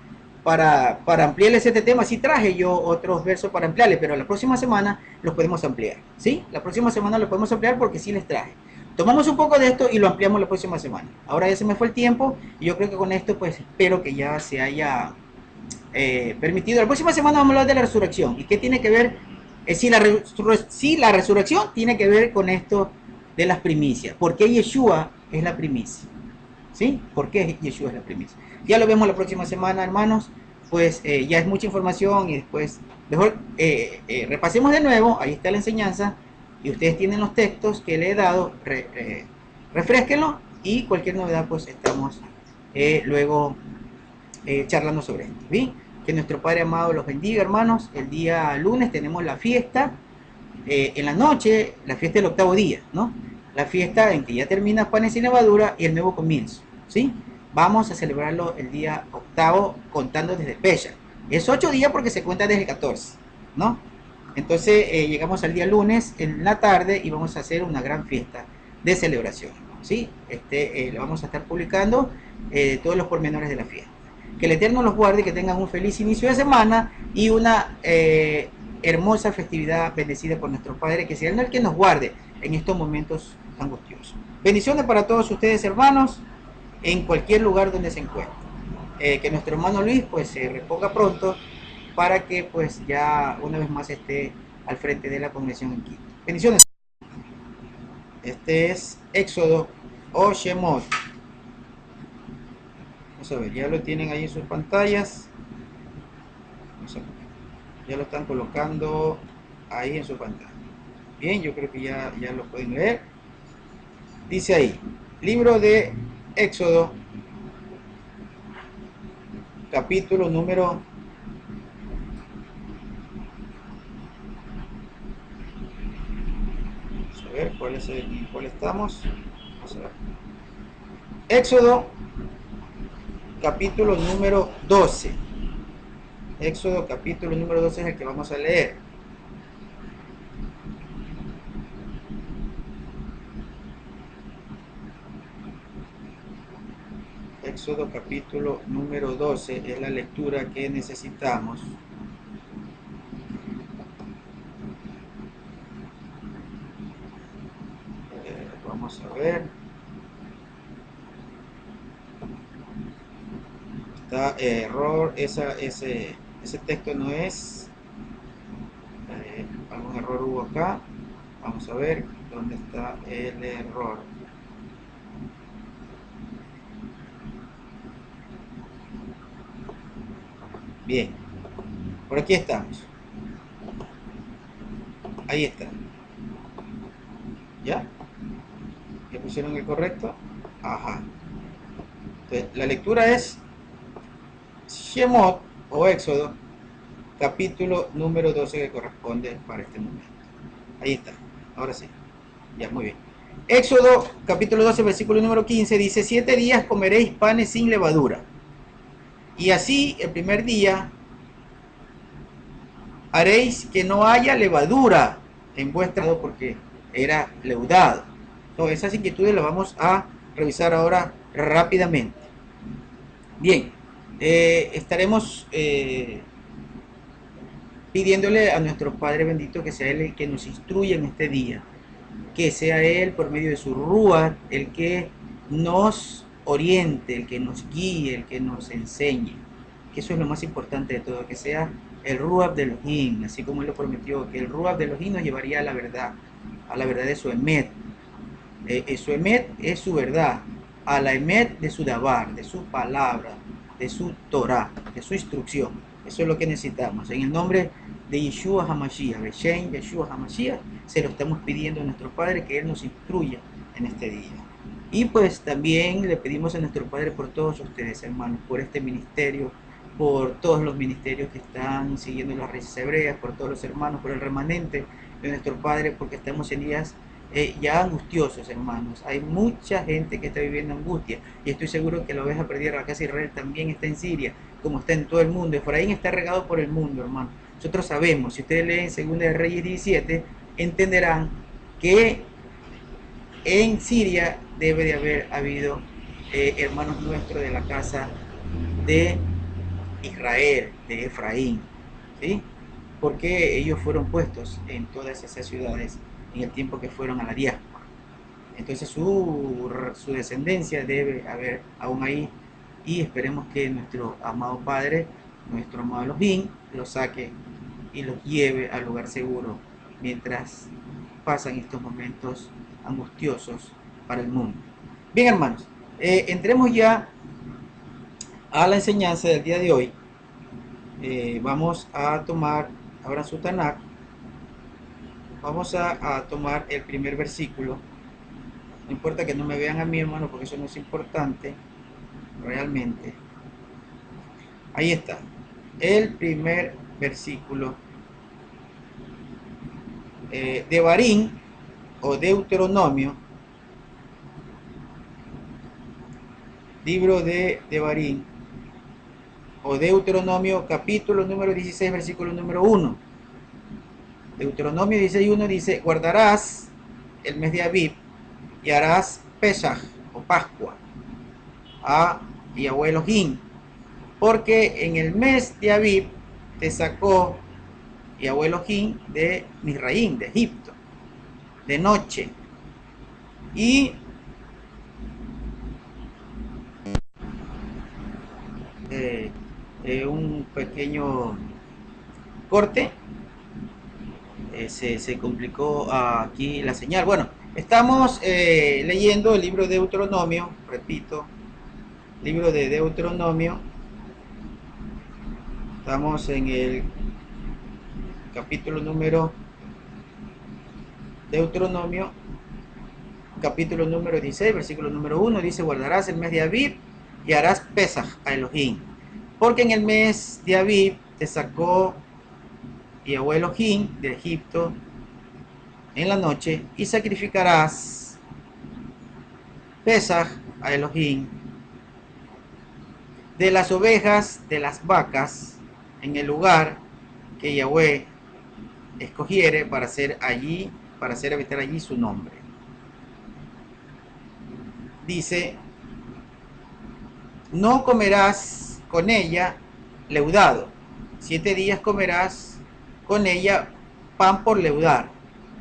ampliarles este tema. Sí traje yo otros versos para ampliarles, pero la próxima semana los podemos ampliar. ¿Sí? La próxima semana los podemos ampliar porque sí les traje. Tomamos un poco de esto y lo ampliamos la próxima semana. Ahora ya se me fue el tiempo y yo creo que con esto pues espero que ya se haya permitido. La próxima semana vamos a hablar de la resurrección. ¿Y qué tiene que ver? Si la resurrección tiene que ver con esto de las primicias. ¿Por qué Yeshua es la primicia? ¿Sí? ¿Por qué Yeshua es la primicia? Ya lo vemos la próxima semana, hermanos. Pues ya es mucha información y después mejor repasemos de nuevo. Ahí está la enseñanza y ustedes tienen los textos que le he dado. Refresquenlo y cualquier novedad pues estamos luego charlando sobre esto. ¿Sí? Que nuestro Padre amado los bendiga, hermanos. El día lunes tenemos la fiesta. En la noche, la fiesta del octavo día, ¿no? La fiesta en que ya termina panes y levadura y el nuevo comienzo, ¿sí? Vamos a celebrarlo el día octavo contando desde Pesha. Es 8 días porque se cuenta desde el 14, ¿no? Entonces llegamos al día lunes en la tarde y vamos a hacer una gran fiesta de celebración, ¿sí? Lo vamos a estar publicando todos los pormenores de la fiesta. Que el Eterno los guarde, que tengan un feliz inicio de semana y una hermosa festividad bendecida por nuestro Padre, que sea Él el que nos guarde en estos momentos angustiosos. Bendiciones para todos ustedes, hermanos, en cualquier lugar donde se encuentren. Que nuestro hermano Luis pues se reponga pronto para que pues ya una vez más esté al frente de la congregación en Quito. Bendiciones. Este es Éxodo o Shemot. Vamos a ver, ya lo tienen ahí en sus pantallas. Vamos a ver. Ya lo están colocando ahí en su pantalla. Bien, yo creo que ya lo pueden leer. Dice ahí, libro de Éxodo, capítulo número 12. ¿Cuál estamos? Vamos a ver. Éxodo, capítulo número 12. Éxodo, capítulo número 12 es el que vamos a leer. Éxodo capítulo número 12 es la lectura que necesitamos. Vamos a ver. Está error, ese texto no es. Algún error hubo acá. Vamos a ver dónde está el error. Bien, por aquí estamos. Ahí está. ¿Ya? ¿Ya pusieron el correcto? Ajá. Entonces, la lectura es Shemot o Éxodo, capítulo número 12 que corresponde para este momento. Ahí está. Ahora sí. Ya, muy bien. Éxodo, capítulo 12, versículo número 15 dice: 7 días comeréis panes sin levadura. Y así el primer día haréis que no haya levadura en vuestra, porque era leudado. Entonces, esas inquietudes las vamos a revisar ahora rápidamente. Bien, estaremos pidiéndole a nuestro Padre bendito que sea Él el que nos instruya en este día, que sea Él por medio de su Rúa el que nos oriente, el que nos guíe, el que nos enseñe, que eso es lo más importante de todo, que sea el Ruach de Elohim, así como él lo prometió, que el Ruach de Elohim nos llevaría a la verdad de su Emet. Su Emet es su verdad, a la Emet de su Dabar, de su palabra, de su Torah, de su instrucción. Eso es lo que necesitamos. En el nombre de Yeshua HaMashiach, Beshem Yeshua HaMashiach, se lo estamos pidiendo a nuestro Padre que Él nos instruya en este día. Y pues también le pedimos a nuestro Padre por todos ustedes, hermanos, por este ministerio, por todos los ministerios que están siguiendo las raíces hebreas, por todos los hermanos, por el remanente de nuestro Padre, porque estamos en días ya angustiosos, hermanos. Hay mucha gente que está viviendo angustia, y estoy seguro que la oveja perdida de la casa de Israel también está en Siria, como está en todo el mundo. Efraín está regado por el mundo, hermano. Nosotros sabemos, si ustedes leen 2 de Reyes 17, entenderán que en Siria debe de haber habido hermanos nuestros de la casa de Israel, de Efraín, ¿sí? Porque ellos fueron puestos en todas esas ciudades en el tiempo que fueron a la diáspora. Entonces su descendencia debe haber aún ahí, y esperemos que nuestro amado Padre, nuestro amado Elohim, los saque y los lleve al lugar seguro mientras pasan estos momentos angustiosos para el mundo. Bien, hermanos, entremos ya a la enseñanza del día de hoy. Vamos a tomar, ahora su Tanakh, vamos a tomar el primer versículo. No importa que no me vean a mí, hermano, porque eso no es importante realmente. Ahí está, el primer versículo de Barín o Deuteronomio, libro de Barín o Deuteronomio, capítulo número 16, versículo número 1. Deuteronomio 16:1 dice: guardarás el mes de Abib y harás Pesach o Pascua a Yahweh Elohim, porque en el mes de Abib te sacó Yahweh Elohim de Misraim, de Egipto, de noche. Y un pequeño corte, se complicó aquí la señal. Bueno, estamos leyendo el libro de Deuteronomio, repito, libro de Deuteronomio. Estamos en el capítulo número Deuteronomio, capítulo número 16, versículo número 1, dice: guardarás el mes de Abib y harás Pesach a Elohim, porque en el mes de Abib te sacó Yahweh Elohim de Egipto en la noche, y sacrificarás Pesach a Elohim de las ovejas, de las vacas, en el lugar que Yahweh escogiere para hacer habitar allí su nombre. Dice: no comerás con ella leudado, 7 días comerás con ella pan por leudar,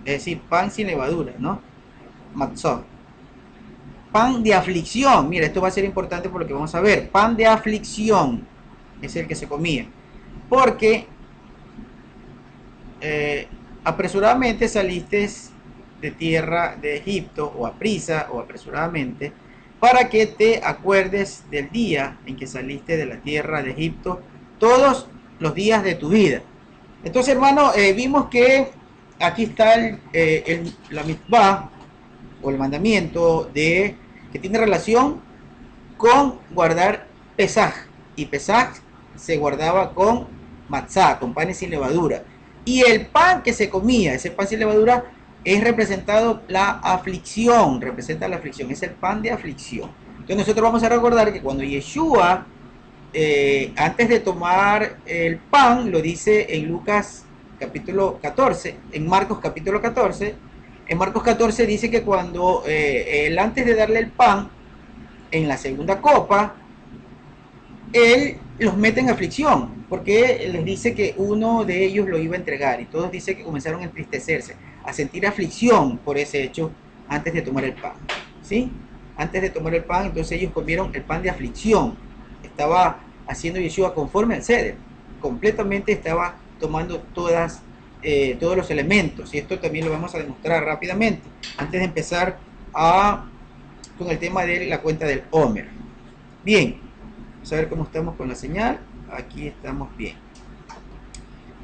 es decir, pan sin levadura, ¿no? Matzot. Pan de aflicción, mira, esto va a ser importante por lo que vamos a ver. Pan de aflicción es el que se comía, porque apresuradamente saliste de tierra de Egipto, o a prisa o apresuradamente, para que te acuerdes del día en que saliste de la tierra de Egipto todos los días de tu vida. Entonces, hermano, vimos que aquí está la mitzvah o el mandamiento que tiene relación con guardar Pesaj, y Pesaj se guardaba con matzá, con panes sin levadura, y el pan que se comía, ese pan sin levadura, es representado la aflicción, representa la aflicción, es el pan de aflicción. Entonces nosotros vamos a recordar que cuando Yeshua, antes de tomar el pan, lo dice en Lucas capítulo 14, en Marcos capítulo 14, en Marcos 14 dice que cuando él, antes de darle el pan, en la segunda copa, él los mete en aflicción, porque les dice que uno de ellos lo iba a entregar, y todos dicen que comenzaron a entristecerse, a sentir aflicción por ese hecho antes de tomar el pan, ¿sí? Antes de tomar el pan, entonces ellos comieron el pan de aflicción. Estaba haciendo Yeshua conforme al ceder. completamente estaba tomando todos los elementos, y esto también lo vamos a demostrar rápidamente antes de empezar con el tema de la cuenta del Homer. Bien, vamos a ver cómo estamos con la señal. Aquí estamos bien.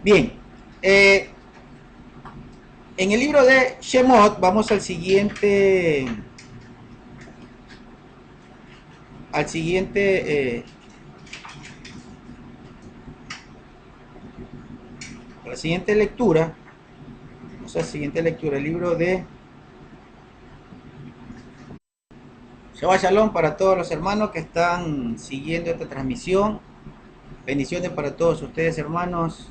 Bien, en el libro de Shemot vamos al siguiente a la siguiente lectura. Vamos a la siguiente lectura, el libro de Shabbat Shalom para todos los hermanos que están siguiendo esta transmisión. Bendiciones para todos ustedes, hermanos.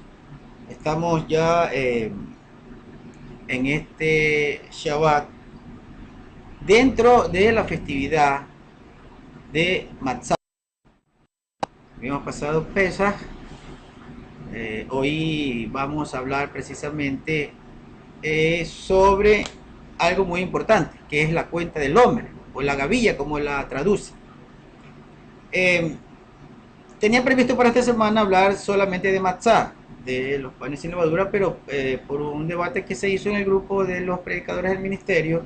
Estamos ya en este Shabbat dentro de la festividad de Matzah. Hemos pasado Pesaj. Hoy vamos a hablar precisamente sobre algo muy importante, que es la cuenta del Homer, o la gavilla, como la traduce. Tenía previsto para esta semana hablar solamente de Matzah, de los panes sin levadura, pero por un debate que se hizo en el grupo de los predicadores del ministerio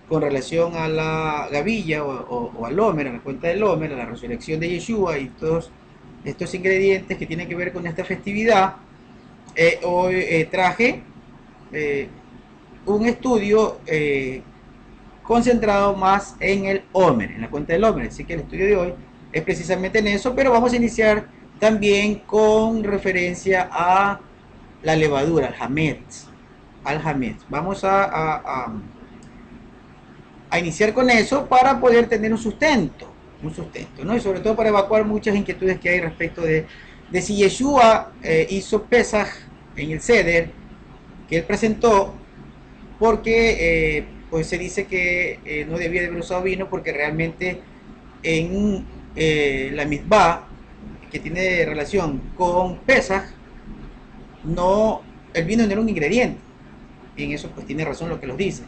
con relación a la gavilla o al Homer, a la cuenta del Homer, a la resurrección de Yeshua y todos estos ingredientes que tienen que ver con esta festividad, hoy traje un estudio concentrado más en el Homer, en la cuenta del Homer. Así que el estudio de hoy es precisamente en eso, pero vamos a iniciar también con referencia a la levadura, al Hametz. Vamos a iniciar con eso para poder tener un sustento, ¿no? Y sobre todo para evacuar muchas inquietudes que hay respecto de si Yeshua hizo Pesaj en el Seder que él presentó, porque pues se dice que no debía de haber usado vino, porque realmente en la mitzvah que tiene relación con Pesaj, el vino no era un ingrediente, y en eso pues tiene razón lo que los dice.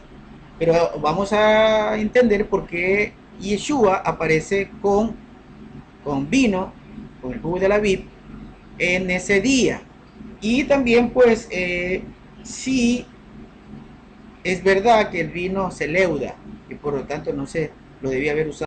Pero vamos a entender por qué Yeshua aparece con vino, con el jugo de la vid, en ese día. Y también pues si es verdad que el vino se leuda y por lo tanto no se lo debía haber usado